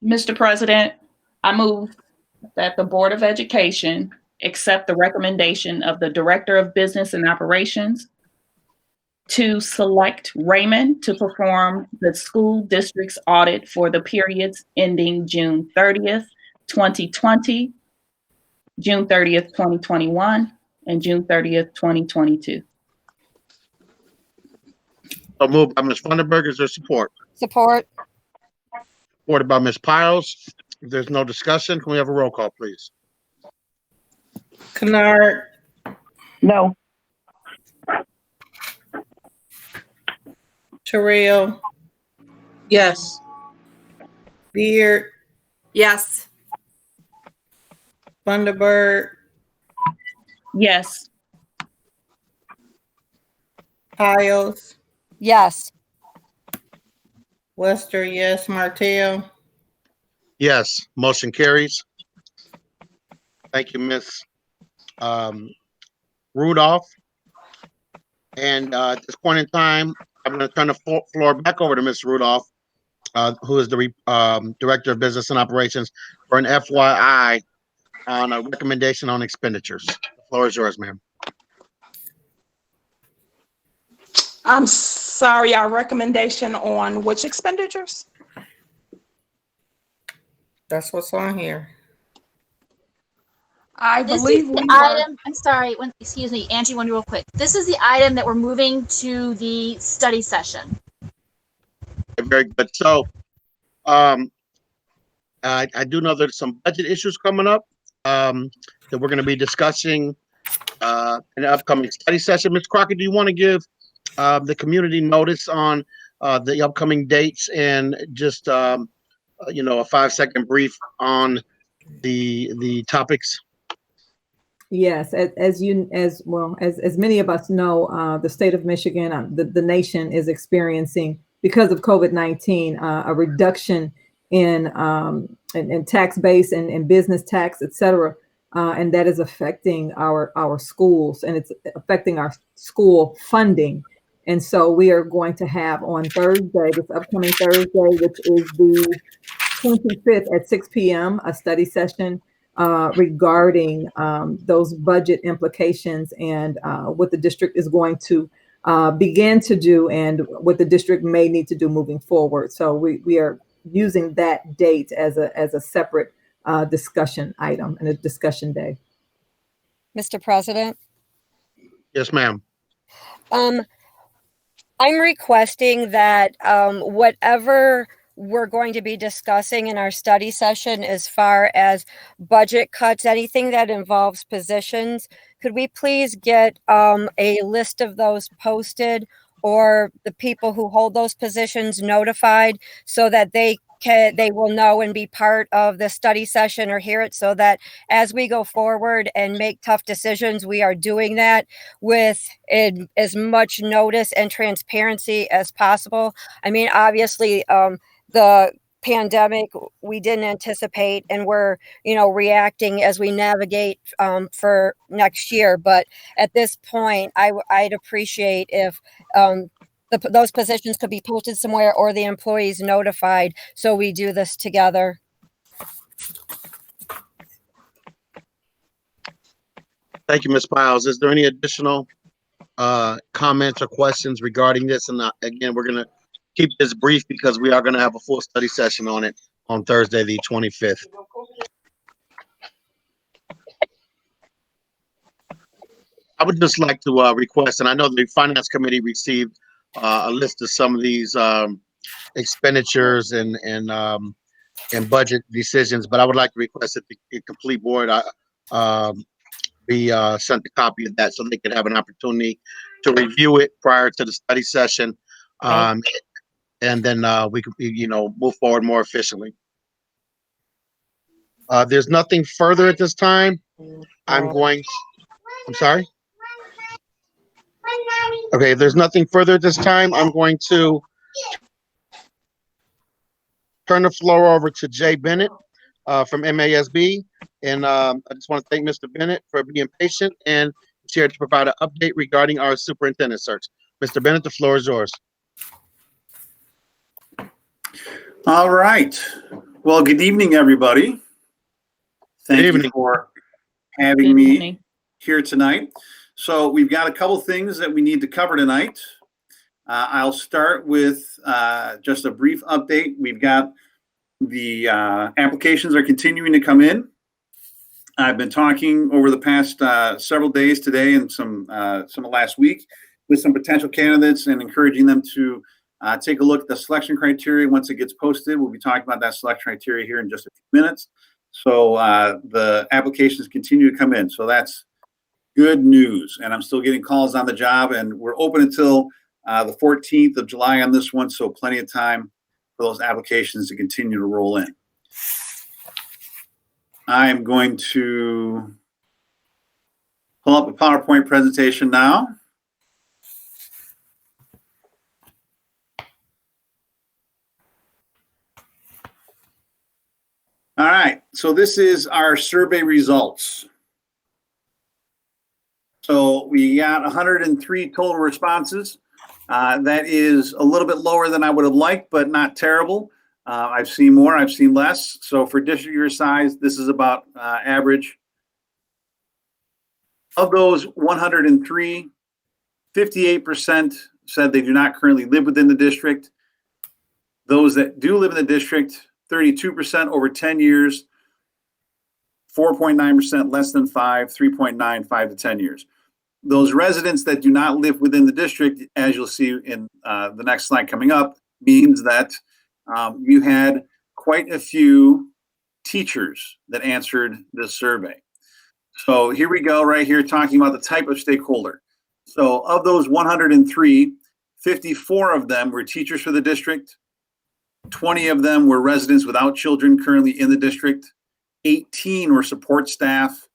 S3: Mr. President, I move that the Board of Education accept the recommendation of the Director of Business and Operations to select Raymond to perform the school district's audit for the periods ending June 30th, 2020, June 30th, 2021, and June 30th, 2022.
S1: So moved by Ms. Funderburg. Is there support?
S5: Support.
S1: Supported by Ms. Piles. If there's no discussion, can we have a roll call, please?
S6: Kennard,
S4: No.
S6: Terrell,
S11: Yes.
S6: Beard,
S8: Yes,
S6: Thunderbird,
S3: Yes.
S6: Piles,
S5: Yes.
S6: Wester, yes, Martell,
S1: Yes, motion carries. Thank you, Ms. Rudolph. And at this point in time, I'm going to turn the floor back over to Ms. Rudolph, who is the Director of Business and Operations, for an FYI on a recommendation on expenditures. The floor is yours, ma'am.
S9: I'm sorry, our recommendation on which expenditures?
S6: that's what's on here.
S9: I
S12: This
S9: believe
S12: is
S9: we
S12: the
S9: were,
S12: item, I'm sorry, excuse me, Angie, one real quick. This is the item that we're moving to the study session.
S1: Very good. So, I do know there's some budget issues coming up that we're going to be discussing in the upcoming study session. Ms. Crockett, do you want to give the community notice on the upcoming dates and just a 5-second brief on the topics?
S7: Yes, as many of us know, the state of Michigan, the nation is experiencing, because of COVID-19, a reduction in tax base and business tax, et cetera. And that is affecting our schools, and it's affecting our school funding. And so we are going to have on Thursday, this upcoming Thursday, which is the 25th at 6 p.m., a study session regarding those budget implications and what the district is going to begin to do and what the district may need to do moving forward. So we are using that date as a separate discussion item and a discussion day.
S5: Mr. President,
S1: Yes, ma'am.
S5: I'm requesting that whatever we're going to be discussing in our study session as far as budget cuts, anything that involves positions, could we please get a list of those posted or the people who hold those positions notified so that they will know and be part of the study session or hear it, so that as we go forward and make tough decisions, we are doing that with as much notice and transparency as possible. I mean, obviously, the pandemic we didn't anticipate, and we're reacting as we navigate for next year. But at this point, I'd appreciate if those positions could be posted somewhere or the employees notified, so we do this together.
S1: Thank you, Ms. Piles. Is there any additional comments or questions regarding this? And again, we're going to keep this brief because we are going to have a full study session on it on Thursday, the 25th. I would just like to request, and I know the Finance Committee received a list of some of these expenditures and budget decisions, but I would like to request that the complete board be sent a copy of that so they could have an opportunity to review it prior to the study session. And then we could, move forward more efficiently. There's nothing further at this time. I'm sorry. Okay, if there's nothing further at this time, I'm going to turn the floor over to Jay Bennett from MASB. And I just want to thank Mr. Bennett for being patient and here to provide an update regarding our superintendent search. Mr. Bennett, the floor is yours.
S13: All right. Well, good evening, everybody. Thank you for having me here tonight. So we've got a couple things that we need to cover tonight. I'll start with just a brief update. We've got the applications are continuing to come in. I've been talking over the past several days today and some of last week with some potential candidates and encouraging them to take a look at the selection criteria. Once it gets posted, we'll be talking about that selection criteria here in just a few minutes. So the applications continue to come in. So that's good news. And I'm still getting calls on the job, and we're open until the 14th of July on this one. So plenty of time for those applications to continue to roll in. I'm going to pull up a PowerPoint presentation now. All right, so this is our survey results. So we got 103 total responses. That is a little bit lower than I would have liked, but not terrible. I've seen more, I've seen less. So for district your size, this is about average. Of those 103, 58% said they do not currently live within the district. Those that do live in the district, 32% over 10 years, 4.9% less than 5, 3.9, 5 to 10 years. Those residents that do not live within the district, as you'll see in the next slide coming up, means that you had quite a few teachers that answered this survey. So here we go right here talking about the type of stakeholder. So of those 103, 54 of them were teachers for the district. 20 of them were residents without children currently in the district. 18 were support staff.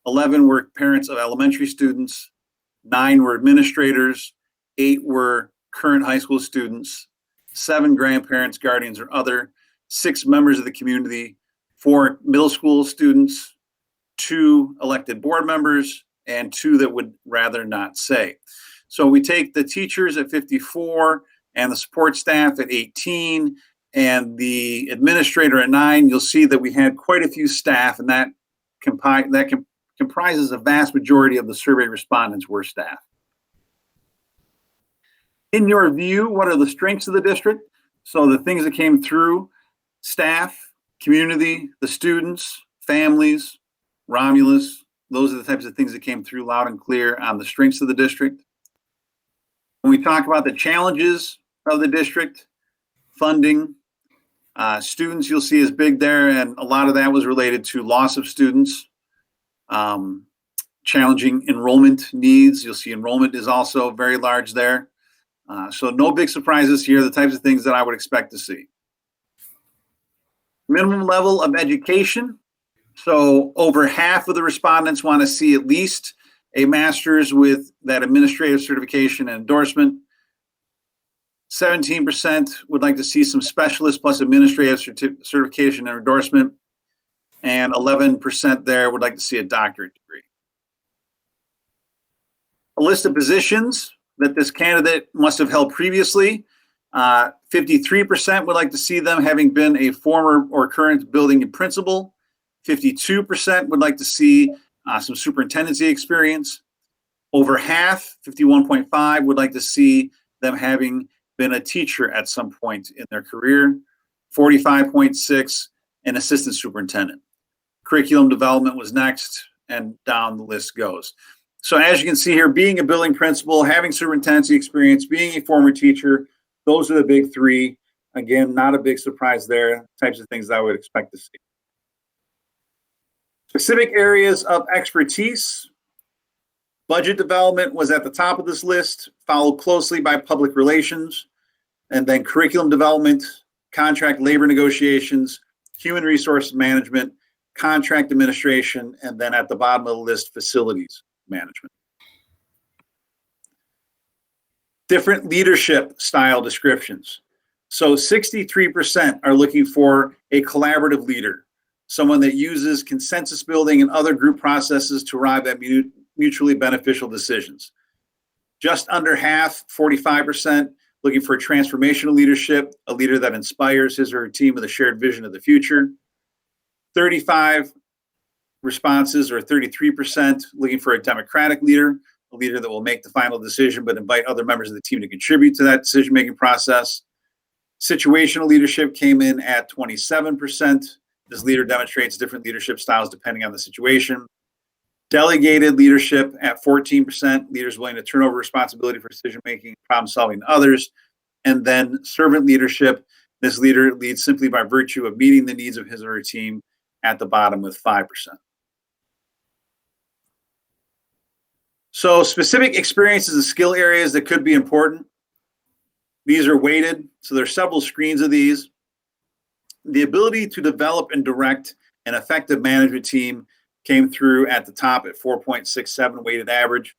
S13: 11 were parents of elementary students. 9 were administrators. 8 were current high school students. 7 grandparents, guardians, or other. 6 members of the community. 4 middle school students. 2 elected board members, and 2 that would rather not say. So we take the teachers at 54 and the support staff at 18 and the administrator at 9. You'll see that we had quite a few staff, and that comprises a vast majority of the survey respondents were staff. In your view, what are the strengths of the district? So the things that came through: staff, community, the students, families, Romulus. Those are the types of things that came through loud and clear on the strengths of the district. When we talk about the challenges of the district, funding, students you'll see is big there, and a lot of that was related to loss of students, challenging enrollment needs. You'll see enrollment is also very large there. So no big surprises here, the types of things that I would expect to see. Minimum level of education. So over half of the respondents want to see at least a master's with that administrative certification and endorsement. 17% would like to see some specialist plus administrative certification and endorsement. And 11% there would like to see a doctorate degree. A list of positions that this candidate must have held previously. 53% would like to see them having been a former or current building principal. 52% would like to see some superintendency experience. Over half, 51.5, would like to see them having been a teacher at some point in their career. 45.6, an assistant superintendent. Curriculum development was next, and down the list goes. So as you can see here, being a building principal, having superintendency experience, being a former teacher, those are the big three. Again, not a big surprise there, types of things that I would expect to see. Specific areas of expertise. Budget development was at the top of this list, followed closely by public relations, and then curriculum development, contract labor negotiations, human resource management, contract administration, and then at the bottom of the list, facilities management. Different leadership style descriptions. So 63% are looking for a collaborative leader, someone that uses consensus building and other group processes to arrive at mutually beneficial decisions. Just under half, 45%, looking for transformational leadership, a leader that inspires his or her team with a shared vision of the future. 35 responses, or 33%, looking for a democratic leader, a leader that will make the final decision but invite other members of the team to contribute to that decision-making process. Situational leadership came in at 27%. This leader demonstrates different leadership styles depending on the situation. Delegated leadership at 14%, leaders willing to turn over responsibility for decision-making, problem-solving to others. And then servant leadership, this leader leads simply by virtue of meeting the needs of his or her team, at the bottom with 5%. So specific experiences and skill areas that could be important. These are weighted, so there's several screens of these. The ability to develop and direct an effective management team came through at the top at 4.67 weighted average.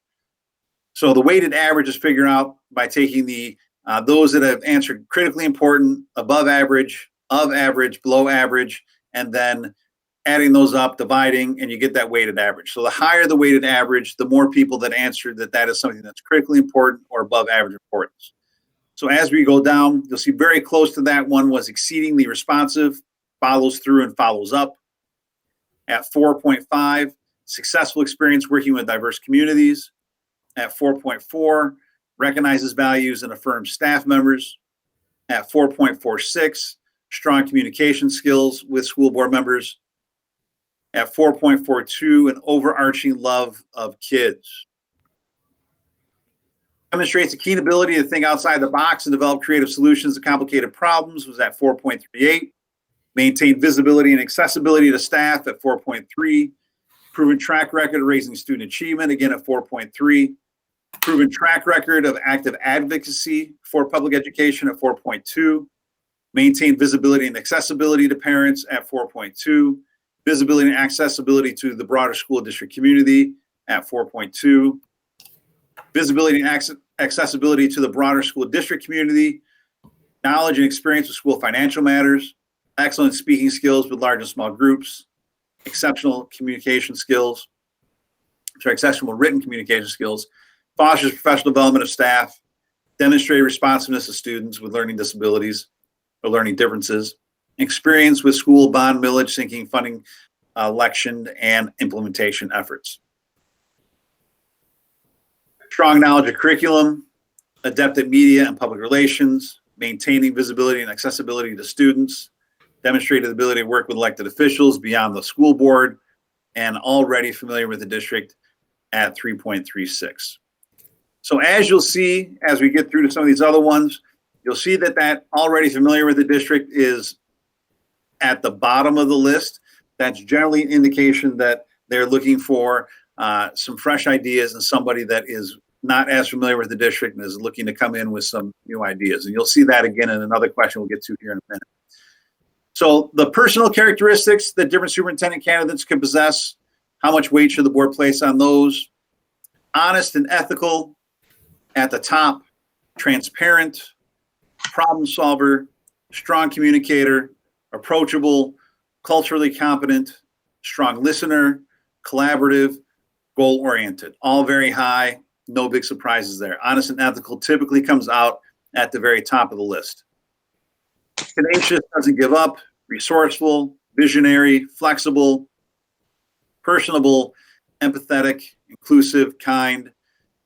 S13: So the weighted average is figured out by taking the those that have answered critically important, above average, of average, below average, and then adding those up, dividing, and you get that weighted average. So the higher the weighted average, the more people that answered that is something that's critically important or above average importance. So as we go down, you'll see very close to that one was exceedingly responsive, follows through and follows up. At 4.5, successful experience working with diverse communities. At 4.4, recognizes values and affirms staff members. At 4.46, strong communication skills with school board members. At 4.42, an overarching love of kids. Demonstrates a keen ability to think outside the box and develop creative solutions to complicated problems, was at 4.38. Maintain visibility and accessibility to staff at 4.3. Proven track record of raising student achievement, again at 4.3. Proven track record of active advocacy for public education at 4.2. Maintain visibility and accessibility to parents at 4.2. Visibility and accessibility to the broader school district community at 4.2. Visibility and accessibility to the broader school district community. Knowledge and experience with school financial matters. Excellent speaking skills with large and small groups. Exceptional communication skills. Exceptional written communication skills. Fosters professional development of staff. Demonstrated responsiveness of students with learning disabilities or learning differences. Experience with school bond, millage, sinking, funding, election, and implementation efforts. Strong knowledge of curriculum, adept at media and public relations, maintaining visibility and accessibility to students, demonstrated ability to work with elected officials beyond the school board, and already familiar with the district at 3.36. So as you'll see, as we get through to some of these other ones, you'll see that already familiar with the district is at the bottom of the list. That's generally an indication that they're looking for some fresh ideas and somebody that is not as familiar with the district and is looking to come in with some new ideas. And you'll see that again in another question we'll get to here in a minute. So the personal characteristics that different superintendent candidates can possess, how much weight should the board place on those? Honest and ethical at the top, transparent, problem solver, strong communicator, approachable, culturally competent, strong listener, collaborative, goal-oriented. All very high, no big surprises there. Honest and ethical typically comes out at the very top of the list. Tenacious, doesn't give up, resourceful, visionary, flexible, personable, empathetic, inclusive, kind,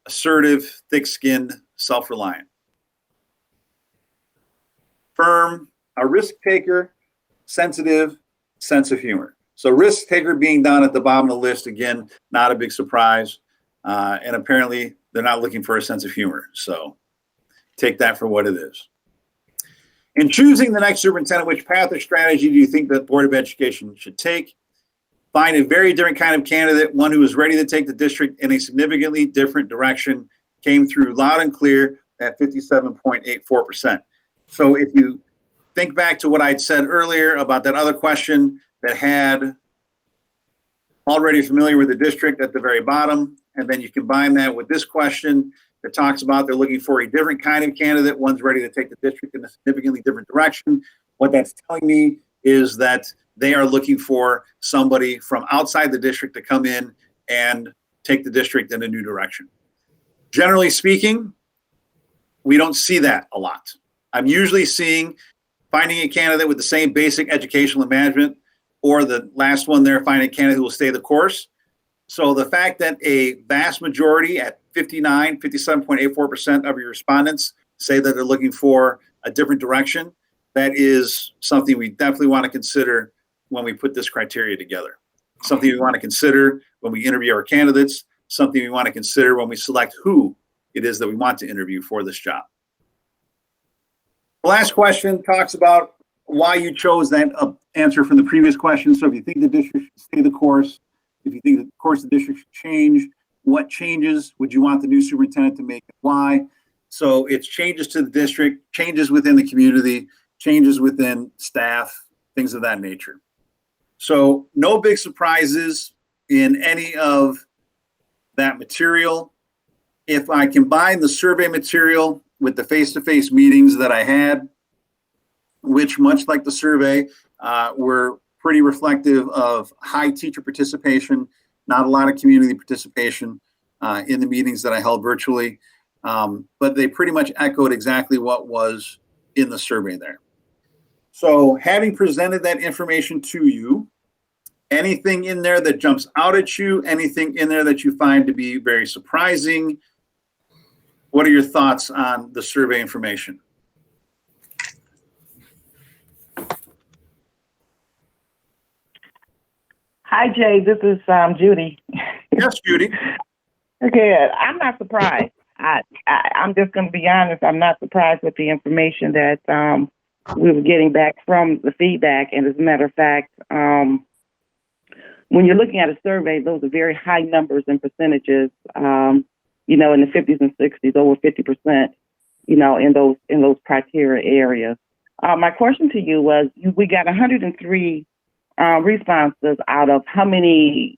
S13: assertive, thick-skinned, self-reliant. Firm, a risk taker, sensitive, sense of humor. So risk taker being down at the bottom of the list, again, not a big surprise. and apparently they're not looking for a sense of humor. So take that for what it is. In choosing the next superintendent, which path or strategy do you think the Board of Education should take? Find a very different kind of candidate, one who is ready to take the district in a significantly different direction, came through loud and clear at 57.84%. So if you think back to what I'd said earlier about that other question that had already familiar with the district at the very bottom, and then you combine that with this question that talks about they're looking for a different kind of candidate, one's ready to take the district in a significantly different direction. What that's telling me is that they are looking for somebody from outside the district to come in and take the district in a new direction. Generally speaking, we don't see that a lot. I'm usually seeing finding a candidate with the same basic educational and management, or the last one there, finding a candidate who will stay the course. So the fact that a vast majority at 57.84% of your respondents say that they're looking for a different direction, that is something we definitely want to consider when we put this criteria together. Something we want to consider when we interview our candidates, something we want to consider when we select who it is that we want to interview for this job. The last question talks about why you chose that answer from the previous question. So if you think the district should stay the course, if you think the course of the district should change, what changes would you want the new superintendent to make and why? So it's changes to the district, changes within the community, changes within staff, things of that nature. So no big surprises in any of that material. If I combine the survey material with the face-to-face meetings that I had, which much like the survey, were pretty reflective of high teacher participation, not a lot of community participation in the meetings that I held virtually, but they pretty much echoed exactly what was in the survey there. So having presented that information to you, anything in there that jumps out at you, anything in there that you find to be very surprising, what are your thoughts on the survey information?
S4: Hi, Jay. This is Judy.
S13: Yes, Judy.
S4: Okay, I'm not surprised. I'm just going to be honest. I'm not surprised with the information that we were getting back from the feedback. And as a matter of fact, when you're looking at a survey, those are very high numbers and percentages. In the 50s and 60s, over 50%. In those criteria areas. My question to you was: we got 103 responses out of how many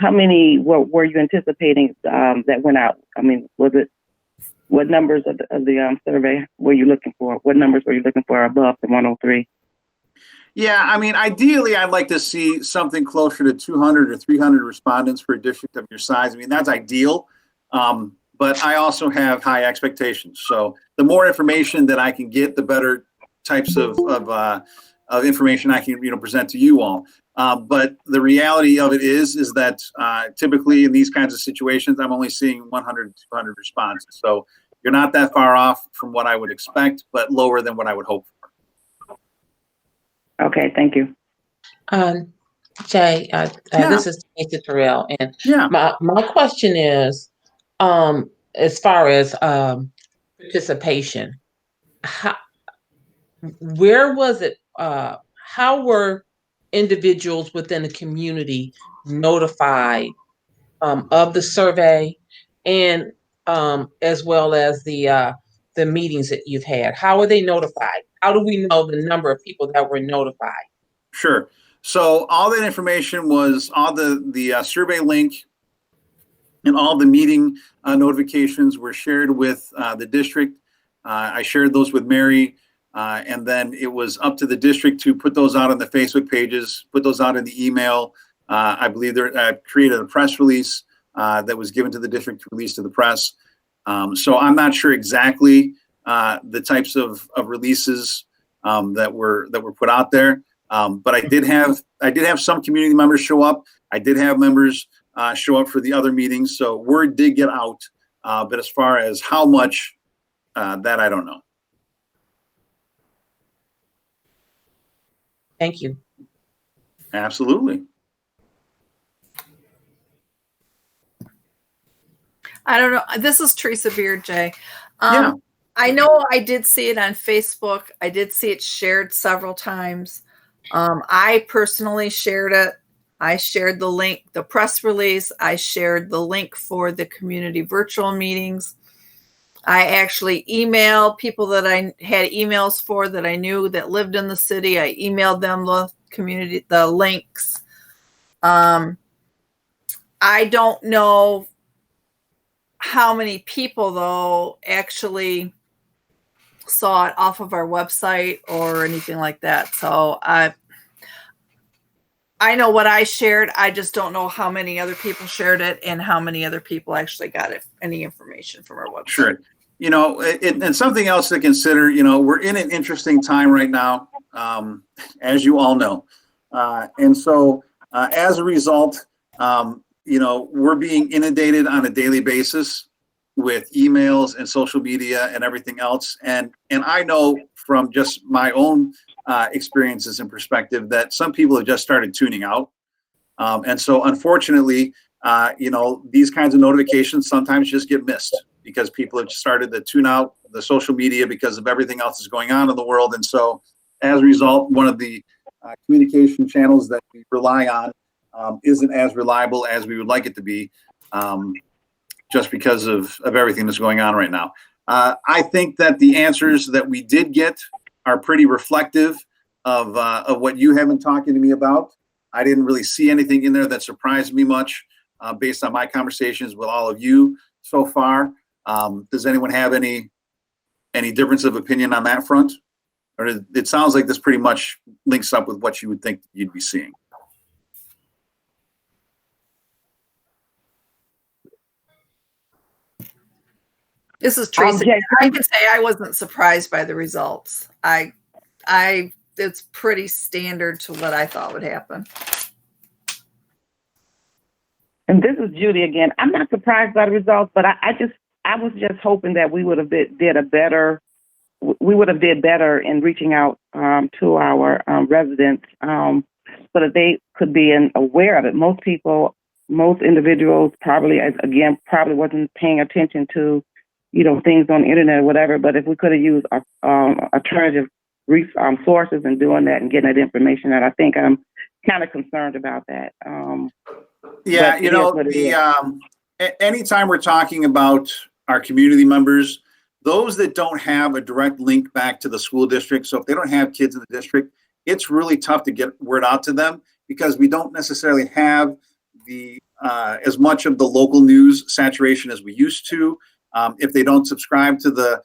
S4: were you anticipating that went out? I mean, what numbers of the survey were you looking for? What numbers were you looking for above the 103?
S13: Yeah, I mean, ideally, I'd like to see something closer to 200 or 300 respondents for a district of your size. I mean, that's ideal, but I also have high expectations. So the more information that I can get, the better types of information I can present to you all. But the reality of it is that typically in these kinds of situations, I'm only seeing 100 to 200 responses. So you're not that far off from what I would expect, but lower than what I would hope for.
S4: Okay, thank you.
S11: Jay, this is Stacey Terrell, and my question is, as far as participation, where was it? How were individuals within the community notified of the survey, and as well as the meetings that you've had? How are they notified? How do we know the number of people that were notified?
S13: Sure. So all that information was all the survey link and all the meeting notifications were shared with the district. I shared those with Mary, and then it was up to the district to put those out on the Facebook pages, put those out in the email. I believe they created a press release that was given to the district to release to the press. So I'm not sure exactly the types of releases that were put out there, but I did have some community members show up. I did have members show up for the other meetings, so word did get out. But as far as how much, that I don't know.
S11: Thank you.
S13: Absolutely.
S8: I don't know. This is Teresa Beard, Jay.
S13: Yeah.
S8: I know I did see it on Facebook. I did see it shared several times. I personally shared it. I shared the link, the press release. I shared the link for the community virtual meetings. I actually emailed people that I had emails for that I knew that lived in the city. I emailed them the links. I don't know how many people though actually saw it off of our website or anything like that. So I know what I shared. I just don't know how many other people shared it and how many other people actually got any information from our website.
S13: Sure. And something else to consider, we're in an interesting time right now, as you all know. And so as a result, we're being inundated on a daily basis with emails and social media and everything else. And I know from just my own experiences and perspective that some people have just started tuning out. And so unfortunately, these kinds of notifications sometimes just get missed because people have started to tune out the social media because of everything else that's going on in the world. And so as a result, one of the communication channels that we rely on isn't as reliable as we would like it to be, just because of everything that's going on right now. I think that the answers that we did get are pretty reflective of what you have been talking to me about. I didn't really see anything in there that surprised me much based on my conversations with all of you so far. Does anyone have any difference of opinion on that front? Or it sounds like this pretty much links up with what you would think you'd be seeing.
S8: This is Teresa. I can say I wasn't surprised by the results. It's pretty standard to what I thought would happen.
S4: And this is Judy again. I'm not surprised by the results, but I was just hoping that we would have did better in reaching out to our residents so that they could be aware of it. Most individuals probably wasn't paying attention to things on the internet or whatever. But if we could have used alternative sources and doing that and getting that information out, I think I'm kind of concerned about that.
S13: Anytime we're talking about our community members, those that don't have a direct link back to the school district, so if they don't have kids in the district, it's really tough to get word out to them because we don't necessarily have the as much of the local news saturation as we used to. If they don't subscribe to the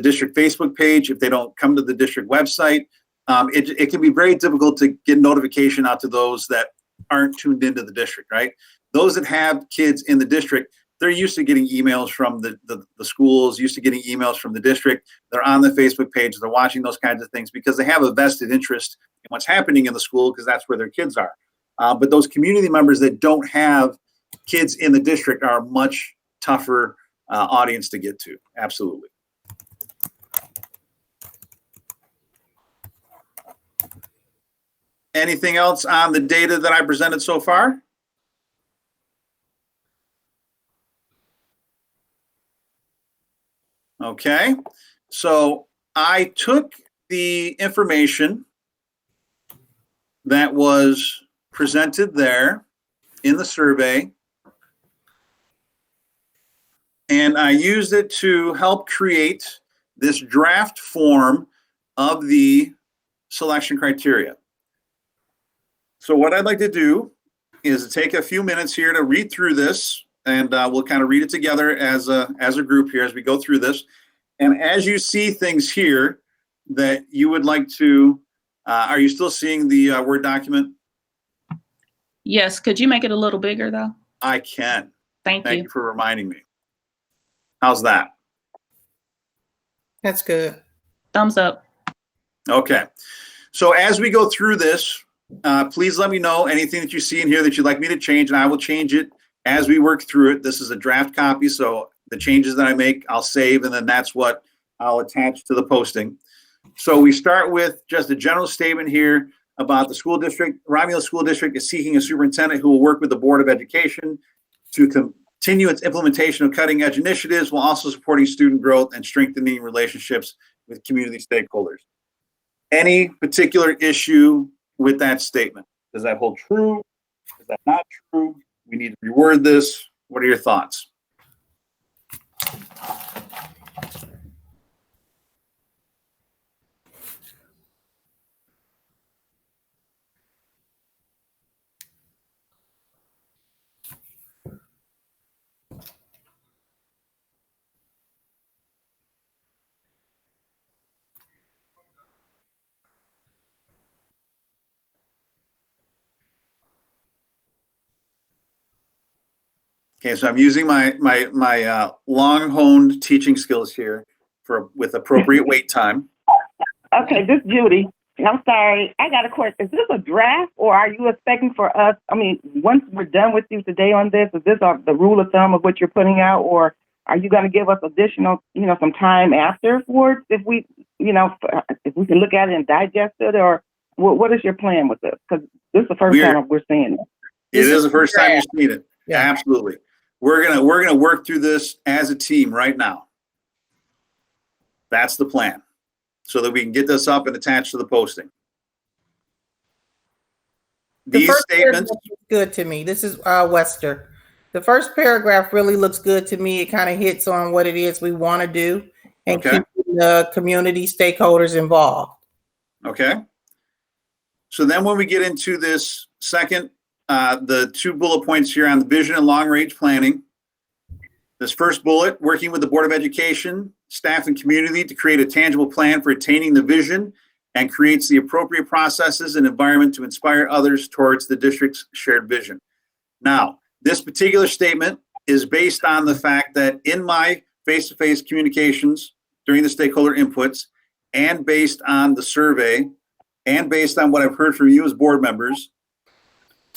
S13: district Facebook page, if they don't come to the district website, it can be very difficult to get notification out to those that aren't tuned into the district, right? Those that have kids in the district, they're used to getting emails from the schools, used to getting emails from the district. They're on the Facebook page, they're watching those kinds of things because they have a vested interest in what's happening in the school because that's where their kids are. But those community members that don't have kids in the district are a much tougher audience to get to. Absolutely. Anything else on the data that I presented so far? Okay, so I took the information that was presented there in the survey and I used it to help create this draft form of the selection criteria. So what I'd like to do is take a few minutes here to read through this, and we'll kind of read it together as a group here as we go through this. And as you see things here that you would like to, are you still seeing the Word document?
S3: Yes. Could you make it a little bigger though?
S13: I can.
S3: Thank
S13: you for reminding me. How's that?
S6: That's good.
S3: Thumbs up.
S13: Okay. So as we go through this, please let me know anything that you see in here that you'd like me to change, and I will change it as we work through it. This is a draft copy, so the changes that I make, I'll save, and then that's what I'll attach to the posting. So we start with just a general statement here about the school district. Romulus School District is seeking a superintendent who will work with the Board of Education to continue its implementation of cutting-edge initiatives while also supporting student growth and strengthening relationships with community stakeholders. Any particular issue with that statement? Does that hold true? Is that not true? We need to reword this. What are your thoughts? Okay, so I'm using my long-honed teaching skills here with appropriate wait time.
S4: Okay, this is Judy. I'm sorry. I got a question. Is this a draft, or are you expecting for us? I mean, once we're done with you today on this, is this the rule of thumb of what you're putting out, or are you going to give us additional, some time afterwards if we, if we can look at it and digest it, or what is your plan with this? Because this is the first time we're seeing it.
S13: It is the first time you've seen it. Yeah, absolutely. We're gonna work through this as a team right now. That's the plan, so that we can get this up and attached to the posting. These statements
S6: good to me. This is Wester. The first paragraph really looks good to me. It kind of hits on what it is we want to do and keep the community stakeholders involved.
S13: Okay. So then when we get into this second, the 2 bullet points here on the vision and long range planning, this first bullet, working with the Board of Education, staff and community to create a tangible plan for attaining the vision and creates the appropriate processes and environment to inspire others towards the district's shared vision. Now, this particular statement is based on the fact that in my face-to-face communications during the stakeholder inputs, and based on the survey, and based on what I've heard from you as board members,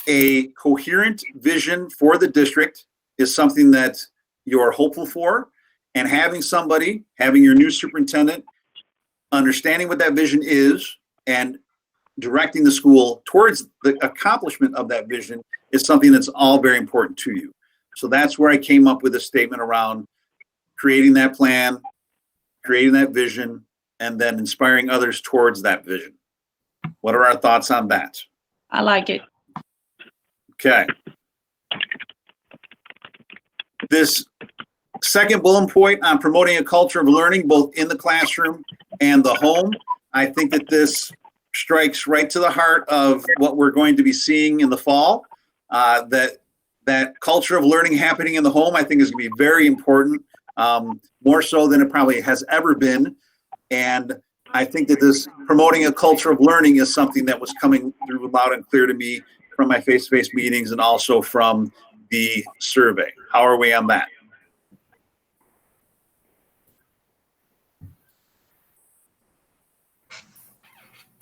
S13: a coherent vision for the district is something that you're hopeful for. And having your new superintendent, understanding what that vision is and directing the school towards the accomplishment of that vision is something that's all very important to you. So that's where I came up with a statement around creating that plan, creating that vision, and then inspiring others towards that vision. What are our thoughts on that?
S3: I like it.
S13: Okay. This second bullet point on promoting a culture of learning, both in the classroom and the home, I think that this strikes right to the heart of what we're going to be seeing in the fall. That culture of learning happening in the home, I think, is going to be very important, more so than it probably has ever been. And I think that this promoting a culture of learning is something that was coming through loud and clear to me from my face-to-face meetings and also from the survey. How are we on that?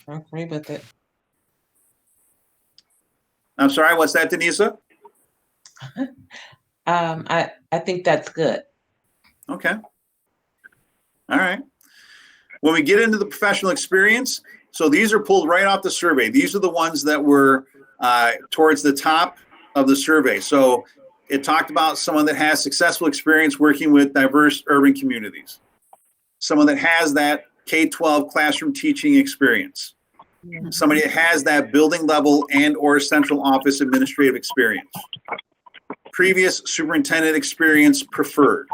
S11: I agree with it.
S13: I'm sorry, what's that, Denisa?
S11: I think that's good.
S13: Okay. All right. When we get into the professional experience, so these are pulled right off the survey. These are the ones that were towards the top of the survey. So it talked about someone that has successful experience working with diverse urban communities, someone that has that K-12 classroom teaching experience, somebody that has that building level and or central office administrative experience, previous superintendent experience preferred,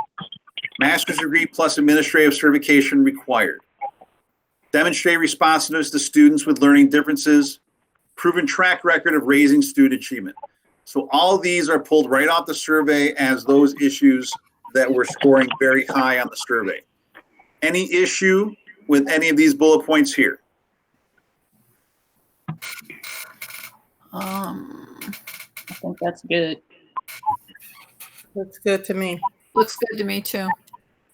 S13: master's degree plus administrative certification required, demonstrate responsiveness to students with learning differences, proven track record of raising student achievement. So all of these are pulled right off the survey as those issues that were scoring very high on the survey. Any issue with any of these bullet points here?
S3: I think that's good.
S6: Looks good to me.
S8: Looks good to me too.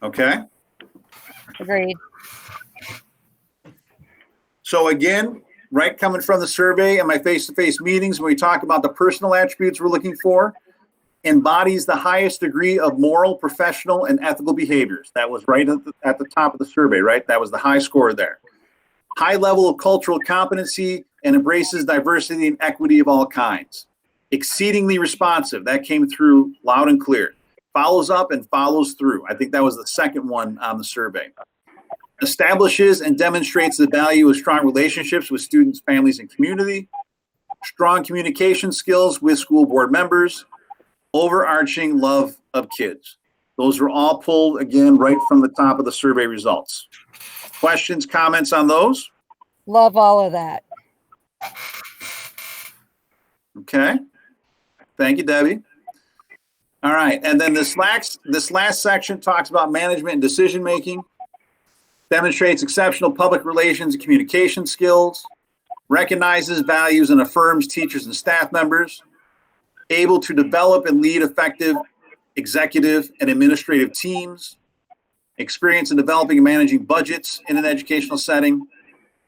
S13: Okay.
S5: Agreed.
S13: So again, right, coming from the survey and my face-to-face meetings, when we talk about the personal attributes we're looking for, embodies the highest degree of moral, professional, and ethical behaviors. That was right at the top of the survey, right? That was the high score there. High level of cultural competency and embraces diversity and equity of all kinds. Exceedingly responsive. That came through loud and clear. follows up and follows through. I think that was the second one on the survey. Establishes and demonstrates the value of strong relationships with students, families, and community. Strong communication skills with school board members. Overarching love of kids. Those were all pulled, again, right from the top of the survey results. Questions, comments on those?
S5: Love all of that.
S13: Okay. Thank you, Debbie. All right. And then this last section talks about management and decision-making. Demonstrates exceptional public relations and communication skills. Recognizes, values, and affirms teachers and staff members. Able to develop and lead effective executive and administrative teams. Experience in developing and managing budgets in an educational setting.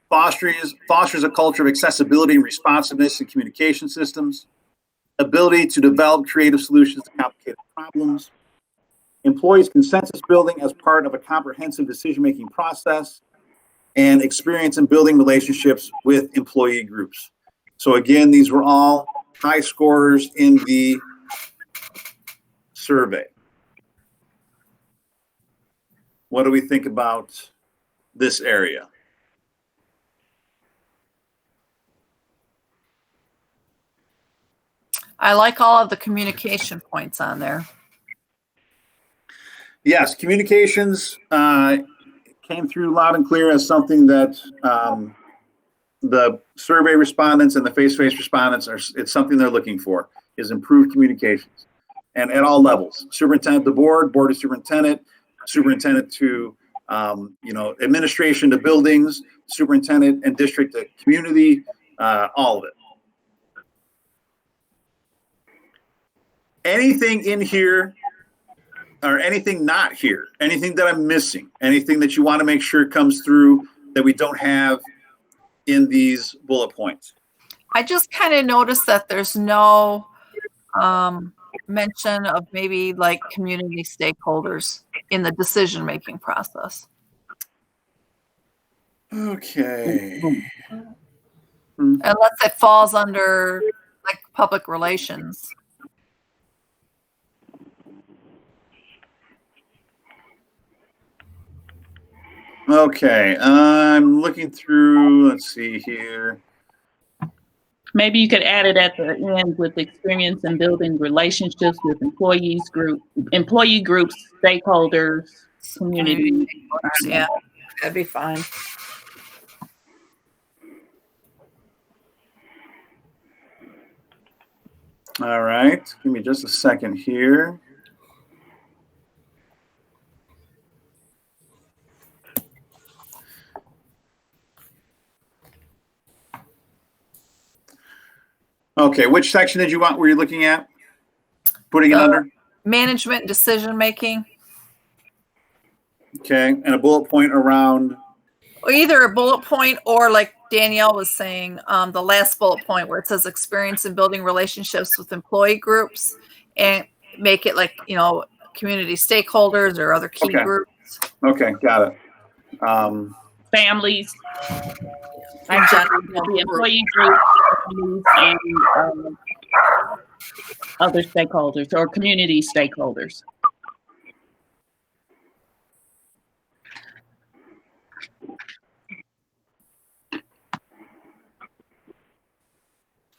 S13: Fosters a culture of accessibility and responsiveness in communication systems. Ability to develop creative solutions to complicated problems. Employs consensus building as part of a comprehensive decision-making process. And experience in building relationships with employee groups. So again, these were all high scorers in the survey. What do we think about this area?
S8: I like all of the communication points on there.
S13: Yes, communications came through loud and clear as something that the survey respondents and the face-to-face respondents it's something they're looking for, is improved communications. And at all levels, superintendent to board to superintendent to administration to buildings, superintendent and district to community, all of it. Anything in here or anything not here, anything that I'm missing, anything that you want to make sure comes through that we don't have in these bullet points?
S8: I just kind of noticed that there's no mention of maybe like community stakeholders in the decision-making process.
S13: Okay.
S8: Unless it falls under like public relations.
S13: Okay, I'm looking through, let's see here.
S3: Maybe you could add it at the end with experience in building relationships with employee groups, stakeholders, community.
S8: Yeah, that'd be fine.
S13: All right, give me just a second here. Okay, which section were you looking at? Putting it under?
S8: Management decision making.
S13: Okay, and a bullet point around?
S8: Or either a bullet point or like Danielle was saying, the last bullet point where it says experience in building relationships with employee groups, and make it like, community stakeholders or other key groups.
S13: Okay, got it.
S3: Families. The employee groups and other stakeholders or community stakeholders.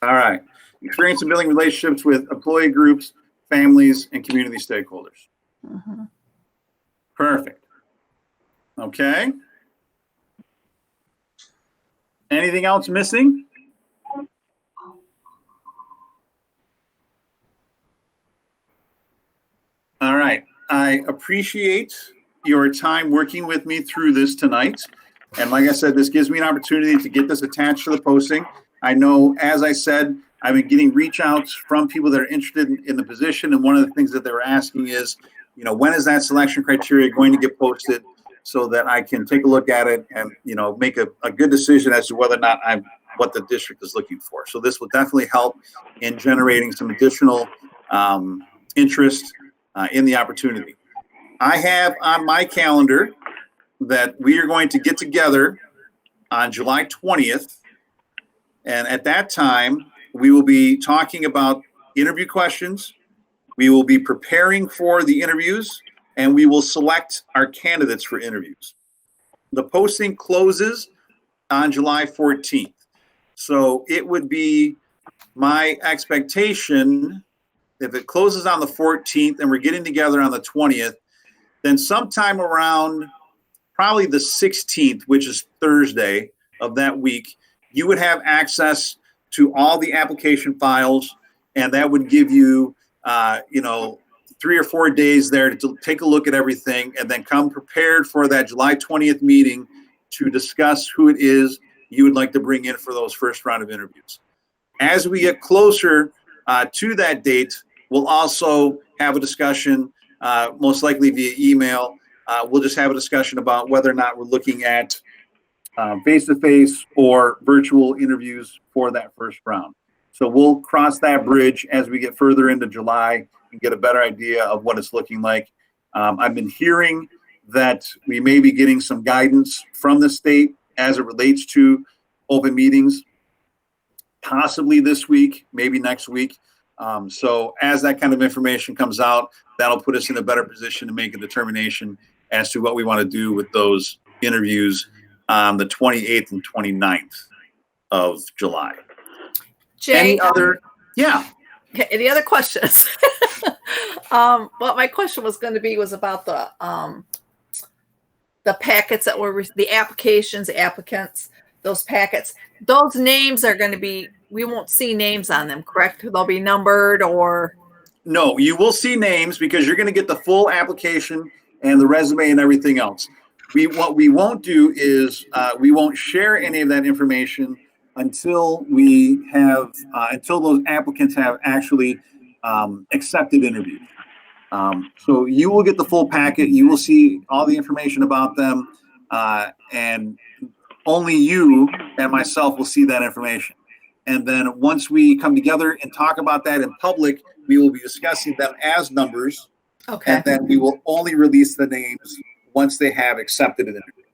S13: All right. Experience in building relationships with employee groups, families, and community stakeholders.
S8: Mm-hmm.
S13: Perfect. Okay. Anything else missing? All right. I appreciate your time working with me through this tonight. And like I said, this gives me an opportunity to get this attached to the posting. I know, as I said, I've been getting reach outs from people that are interested in the position. And one of the things that they were asking is, when is that selection criteria going to get posted so that I can take a look at it and, make a good decision as to whether or not I'm what the district is looking for. So this will definitely help in generating some additional interest in the opportunity. I have on my calendar that we are going to get together on July 20th. And at that time, we will be talking about interview questions. We will be preparing for the interviews, and we will select our candidates for interviews. The posting closes on July 14th. So it would be my expectation, if it closes on the 14th and we're getting together on the 20th, then sometime around probably the 16th, which is Thursday of that week, you would have access to all the application files, and that would give you, 3 or 4 days there to take a look at everything and then come prepared for that July 20th meeting to discuss who it is you would like to bring in for those first round of interviews. As we get closer to that date, we'll also have a discussion, most likely via email. We'll just have a discussion about whether or not we're looking at face-to-face or virtual interviews for that first round. So we'll cross that bridge as we get further into July and get a better idea of what it's looking like. I've been hearing that we may be getting some guidance from the state as it relates to open meetings, possibly this week, maybe next week. So as that kind of information comes out, that'll put us in a better position to make a determination as to what we want to do with those interviews on the 28th and 29th of July.
S8: Jay,
S13: Any other? Yeah.
S8: Okay, any other questions? What my question was going to be was about the packets that were the applications, the applicants, those packets. Those names are going to be, we won't see names on them, correct? They'll be numbered or?
S13: No, you will see names because you're going to get the full application and the resume and everything else. What we won't do is we won't share any of that information until we have until those applicants have actually accepted interviews. So you will get the full packet. You will see all the information about them, and only you and myself will see that information. And then once we come together and talk about that in public, we will be discussing them as numbers.
S8: Okay.
S13: And then we will only release the names once they have accepted an interview.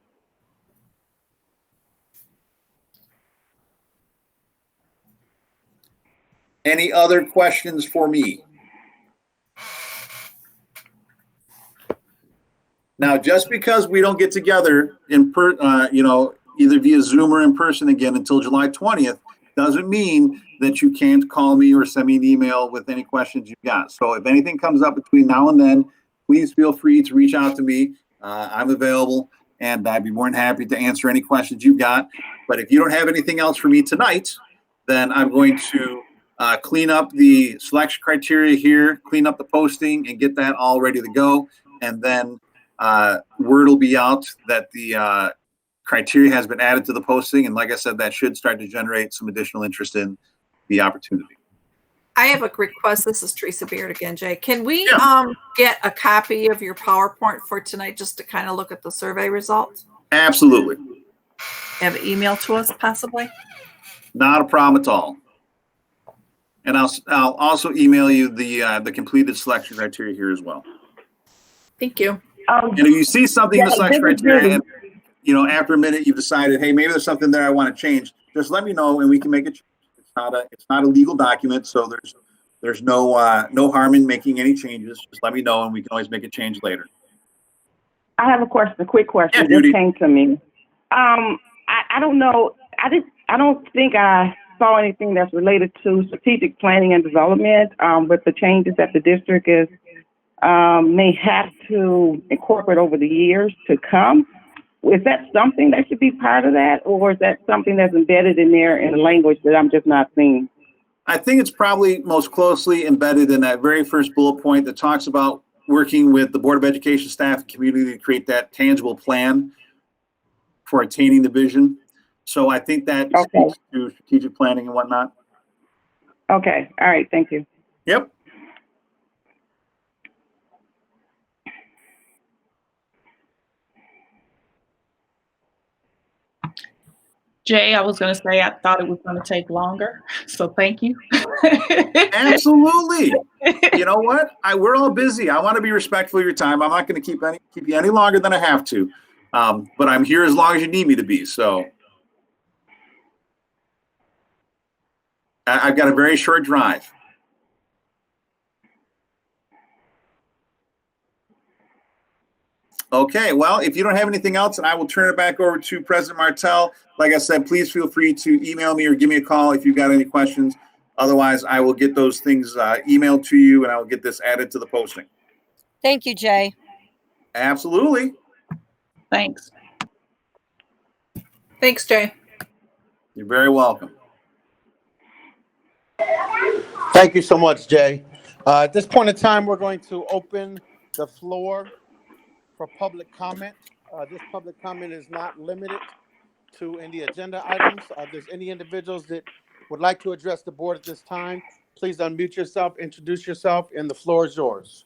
S13: Any other questions for me? Now, just because we don't get together either via Zoom or in person again until July 20th, doesn't mean that you can't call me or send me an email with any questions you've got. So if anything comes up between now and then, please feel free to reach out to me. I'm available, and I'd be more than happy to answer any questions you've got. But if you don't have anything else for me tonight, then I'm going to clean up the selection criteria here, clean up the posting, and get that all ready to go. And then word will be out that the criteria has been added to the posting. And like I said, that should start to generate some additional interest in the opportunity.
S8: I have a request. This is Teresa Beard again, Jay. Can we get a copy of your PowerPoint for tonight just to kind of look at the survey results?
S13: Absolutely.
S8: Have an email to us possibly?
S13: Not a problem at all. And I'll also email you the completed selection criteria here as well.
S8: Thank you.
S13: And if you see something in the selection criteria, and, after a minute you've decided, hey, maybe there's something there I want to change, just let me know and we can make it. It's not a legal document, so there's no harm in making any changes. Just let me know and we can always make a change later.
S4: I have a quick question.
S13: Yeah,
S4: just came to me. I don't know. I don't think I saw anything that's related to strategic planning and development with the changes that the district is may have to incorporate over the years to come. Is that something that should be part of that, or is that something that's embedded in there in a language that I'm just not seeing?
S13: I think it's probably most closely embedded in that very first bullet point that talks about working with the Board of Education staff and community to create that tangible plan for attaining the vision. So I think that speaks to strategic planning and whatnot.
S4: Okay. All right. Thank you.
S13: Yep.
S3: Jay, I was going to say I thought it was going to take longer, so thank you.
S13: Absolutely. You know what? We're all busy. I want to be respectful of your time. I'm not going to keep you any longer than I have to, but I'm here as long as you need me to be. So I've got a very short drive. Okay, well, if you don't have anything else, and I will turn it back over to President Martell. Like I said, please feel free to email me or give me a call if you've got any questions. Otherwise, I will get those things emailed to you, and I will get this added to the posting.
S5: Thank you, Jay.
S13: Absolutely.
S3: Thanks.
S8: Thanks, Jay.
S13: You're very welcome.
S1: Thank you so much, Jay. At this point in time, we're going to open the floor for public comment. This public comment is not limited to any agenda items. If there's any individuals that would like to address the board at this time, please unmute yourself, introduce yourself, and the floor is yours.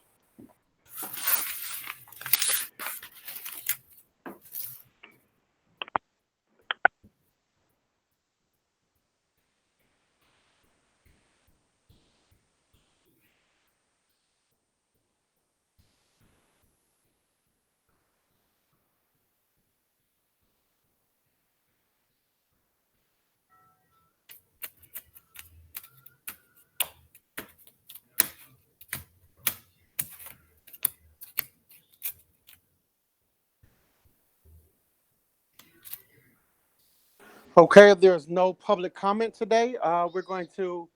S1: Okay, if there's no public comment today, we're going to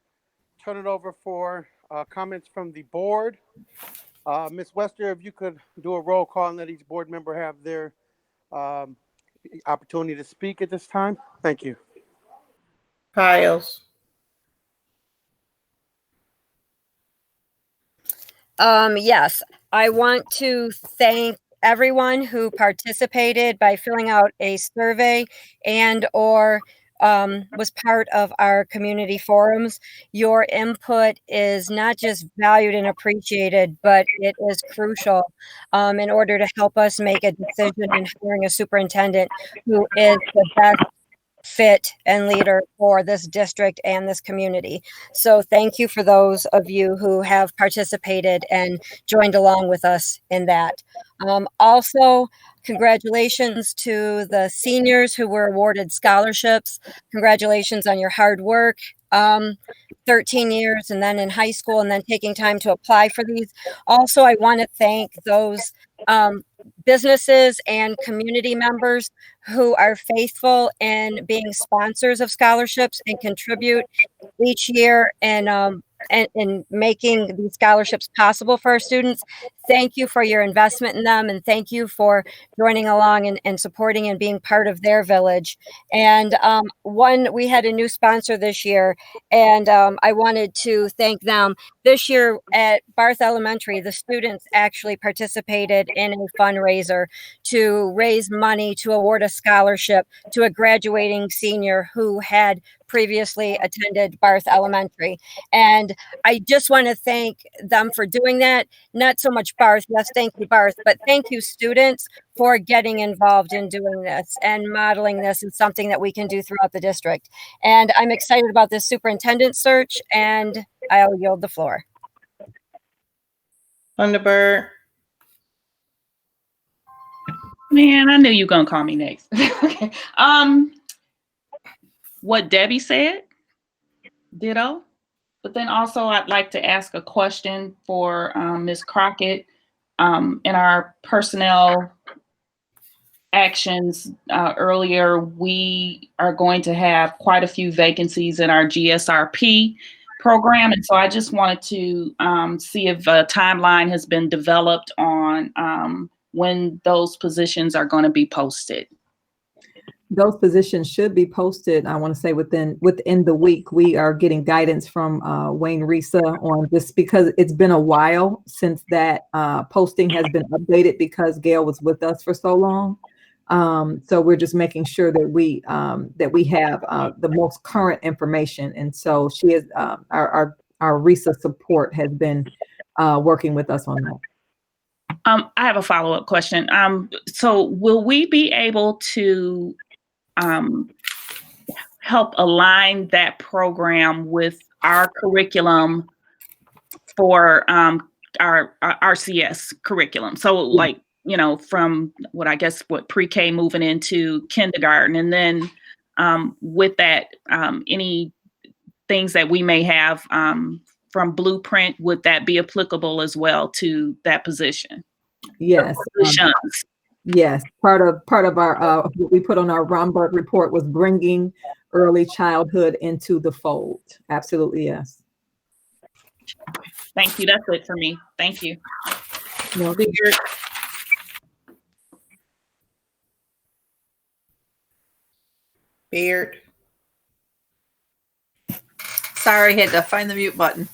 S1: turn it over for comments from the board. Ms. Wester, if you could do a roll call and let each board member have their opportunity to speak at this time. Thank you.
S6: Piles.
S5: Yes, I want to thank everyone who participated by filling out a survey and or was part of our community forums. Your input is not just valued and appreciated, but it is crucial in order to help us make a decision in hiring a superintendent who is the best fit and leader for this district and this community. So thank you for those of you who have participated and joined along with us in that. Also, congratulations to the seniors who were awarded scholarships. Congratulations on your hard work. 13 years and then in high school and then taking time to apply for these. Also, I want to thank those businesses and community members who are faithful in being sponsors of scholarships and contribute each year and making these scholarships possible for our students. Thank you for your investment in them, and thank you for joining along and supporting and being part of their village. And we had a new sponsor this year, and I wanted to thank them. This year at Barth Elementary, the students actually participated in a fundraiser to raise money to award a scholarship to a graduating senior who had previously attended Barth Elementary. And I just want to thank them for doing that. Not so much Barth, yes, thank you, Barth, but thank you, students, for getting involved in doing this and modeling this is something that we can do throughout the district. And I'm excited about this superintendent search, and I'll yield the floor.
S6: Thunderbird.
S3: Man, I knew you were gonna call me next. Okay. What Debbie said, ditto. But then also I'd like to ask a question for Ms. Crockett. In our personnel actions earlier, we are going to have quite a few vacancies in our GSRP program. And so I just wanted to see if a timeline has been developed on when those positions are going to be posted.
S7: Those positions should be posted, I want to say within the week. We are getting guidance from Wayne Risa on this because it's been a while since that posting has been updated because Gail was with us for so long. So we're just making sure that we have the most current information. And so she is our Risa support has been working with us on that.
S3: I have a follow-up question. So will we be able to help align that program with our curriculum for our RCS curriculum? So like, you know, from what pre-K moving into kindergarten, and then with that, any things that we may have from Blueprint, would that be applicable as well to that position?
S7: Yes. Yes, part of our what we put on our Romberg report was bringing early childhood into the fold. Absolutely, yes.
S3: Thank you. That's it for me. Thank you.
S7: No,
S6: Beard.
S8: Sorry, had to find the mute button.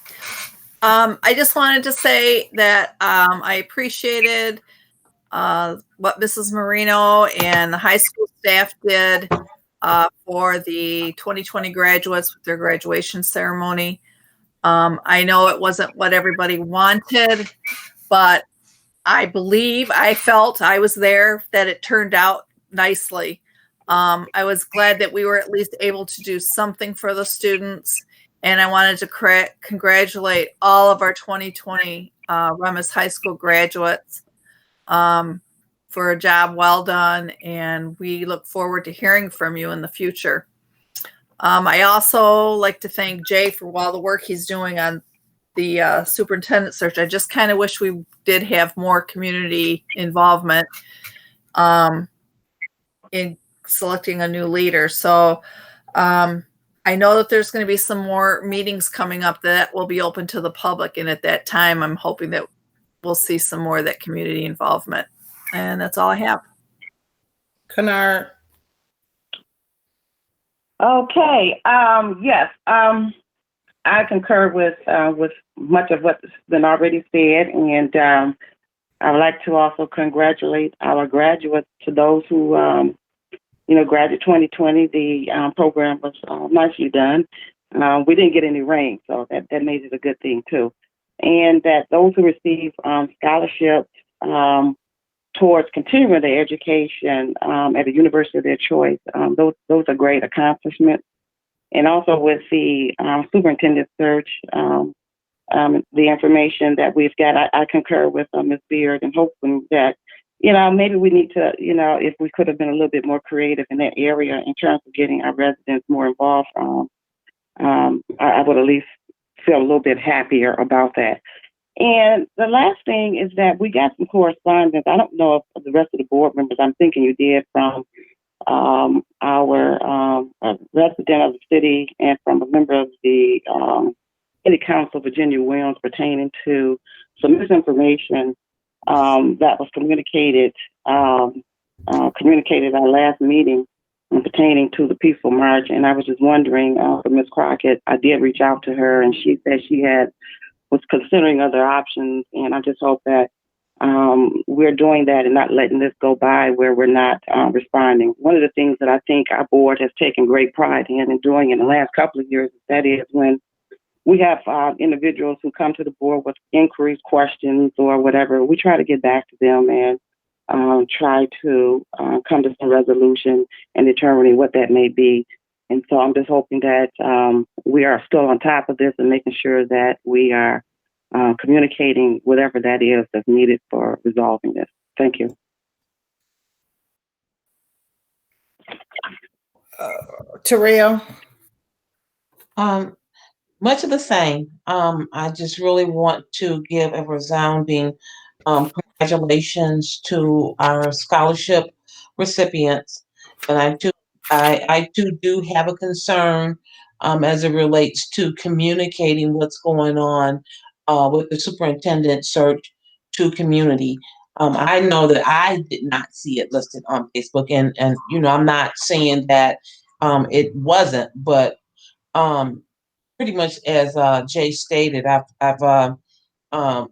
S8: I just wanted to say that I appreciated what Mrs. Marino and the high school staff did for the 2020 graduates with their graduation ceremony. I know it wasn't what everybody wanted, but I felt I was there, that it turned out nicely. I was glad that we were at least able to do something for the students. And I wanted to congratulate all of our 2020 Reminisce High School graduates for a job well done. And we look forward to hearing from you in the future. I also like to thank Jay for all the work he's doing on the superintendent search. I just kind of wish we did have more community involvement in selecting a new leader. So I know that there's going to be some more meetings coming up that will be open to the public. And at that time, I'm hoping that we'll see some more of that community involvement. And that's all I have.
S6: Kennard.
S4: Okay. Yes. I concur with much of what's been already said, and I would like to also congratulate our graduates. To those who graduate 2020, the program was nicely done. We didn't get any rain, so that made it a good thing too. And that those who receive scholarships towards continuing their education at a university of their choice, those are great accomplishments. And also with the superintendent search, the information that we've got, I concur with Ms. Beard, and hoping that, maybe we need to, if we could have been a little bit more creative in that area in terms of getting our residents more involved, I would at least feel a little bit happier about that. And the last thing is that we got some correspondence. I don't know if the rest of the board members, I'm thinking you did, from our resident of the city and from a member of the City Council, Virginia Williams, pertaining to some misinformation that was communicated at our last meeting pertaining to the peaceful march. And I was just wondering, for Ms. Crockett, I did reach out to her, and she said she was considering other options, and I just hope that we're doing that and not letting this go by where we're not responding. One of the things that I think our board has taken great pride in doing in the last couple of years, that is when we have individuals who come to the board with inquiries, questions, or whatever, we try to get back to them and try to come to some resolution and determining what that may be. And so I'm just hoping that we are still on top of this and making sure that we are communicating whatever that is that's needed for resolving this. Thank you.
S6: Terrell.
S11: Much of the same. I just really want to give a resounding congratulations to our scholarship recipients, and I too do have a concern as it relates to communicating what's going on with the superintendent search to community. I know that I did not see it listed on Facebook, and I'm not saying that it wasn't, but pretty much as Jay stated, I've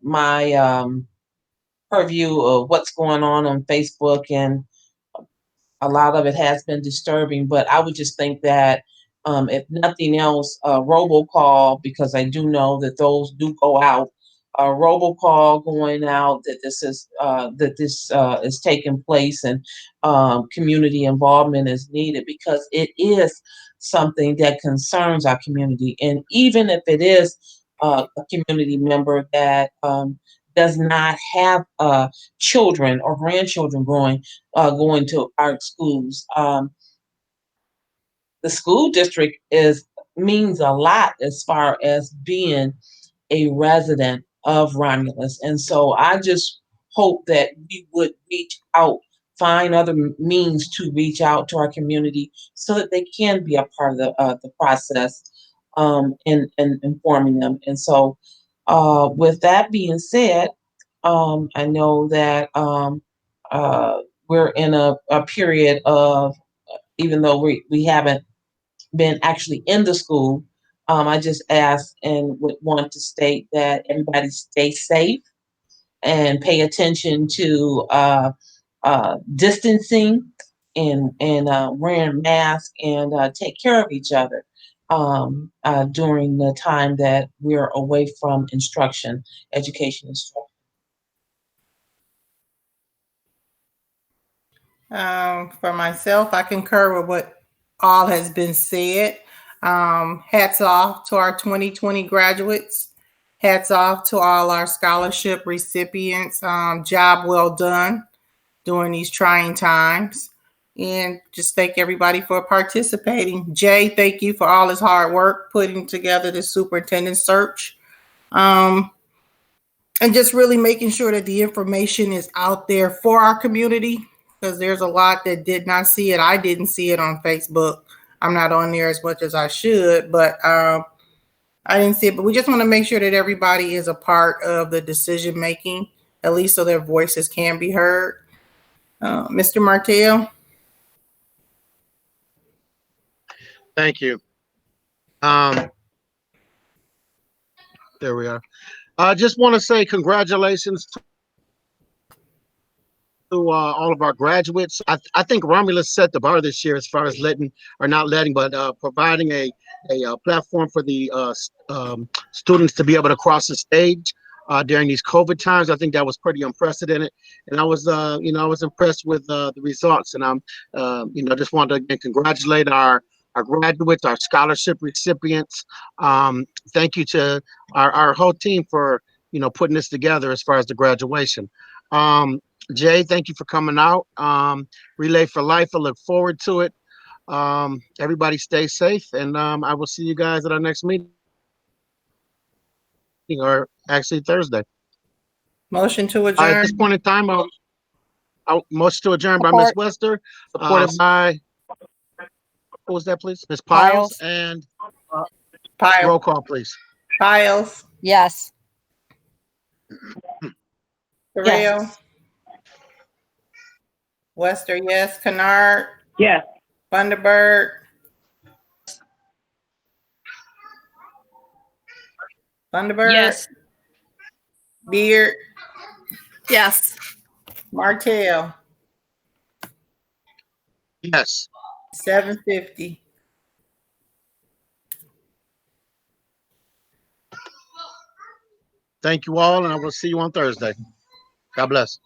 S11: my purview of what's going on Facebook, and a lot of it has been disturbing. But I would just think that if nothing else, a robocall, because I do know that those do go out, a robocall going out that this is taking place, and community involvement is needed, because it is something that concerns our community. And even if it is a community member that does not have children or grandchildren going to art schools, the school district means a lot as far as being a resident of Romulus. And so I just hope that we would reach out find other means to reach out to our community so that they can be a part of the process, in informing them. And so, with that being said, I know that we're in a period of, even though we haven't been actually in the school, I just ask and would want to state that everybody stay safe and pay attention to distancing and wearing masks and take care of each other during the time that we're away from education instruction.
S6: For myself, I concur with what all has been said. Hats off to our 2020 graduates. Hats off to all our scholarship recipients. Job well done during these trying times. And just thank everybody for participating. Jay, thank you for all his hard work putting together the superintendent search. And just really making sure that the information is out there for our community, because there's a lot that did not see it. I didn't see it on Facebook. I'm not on there as much as I should, but I didn't see it. But we just want to make sure that everybody is a part of the decision making, at least so their voices can be heard. Mr. Martell.
S1: Thank you. There we are. I just want to say congratulations to all of our graduates. I think Romulus set the bar this year as far as providing a platform for the students to be able to cross the stage during these COVID times. I think that was pretty unprecedented, and I was impressed with the results. And I'm, just wanted to again congratulate our graduates, our scholarship recipients. Thank you to our whole team for putting this together as far as the graduation. Jay, thank you for coming out. Relay for Life, I look forward to it. Everybody stay safe, and I will see you guys at our next meeting, or actually Thursday.
S6: Motion to adjourn.
S1: At this point in time, I'll motion to adjourn by Ms. Wester, supported by, who was that, please? Ms. Piles, and
S6: Piles.
S1: roll call, please.
S6: Piles.
S5: Yes.
S6: Terrell.
S11: Yes.
S6: Wester, yes. Kennard.
S4: Yes.
S6: Thunderbird. Thunderbird.
S3: Yes.
S6: Beard.
S8: Yes.
S6: Martell.
S1: Yes.
S6: 750.
S1: Thank you all, and I will see you on Thursday. God bless.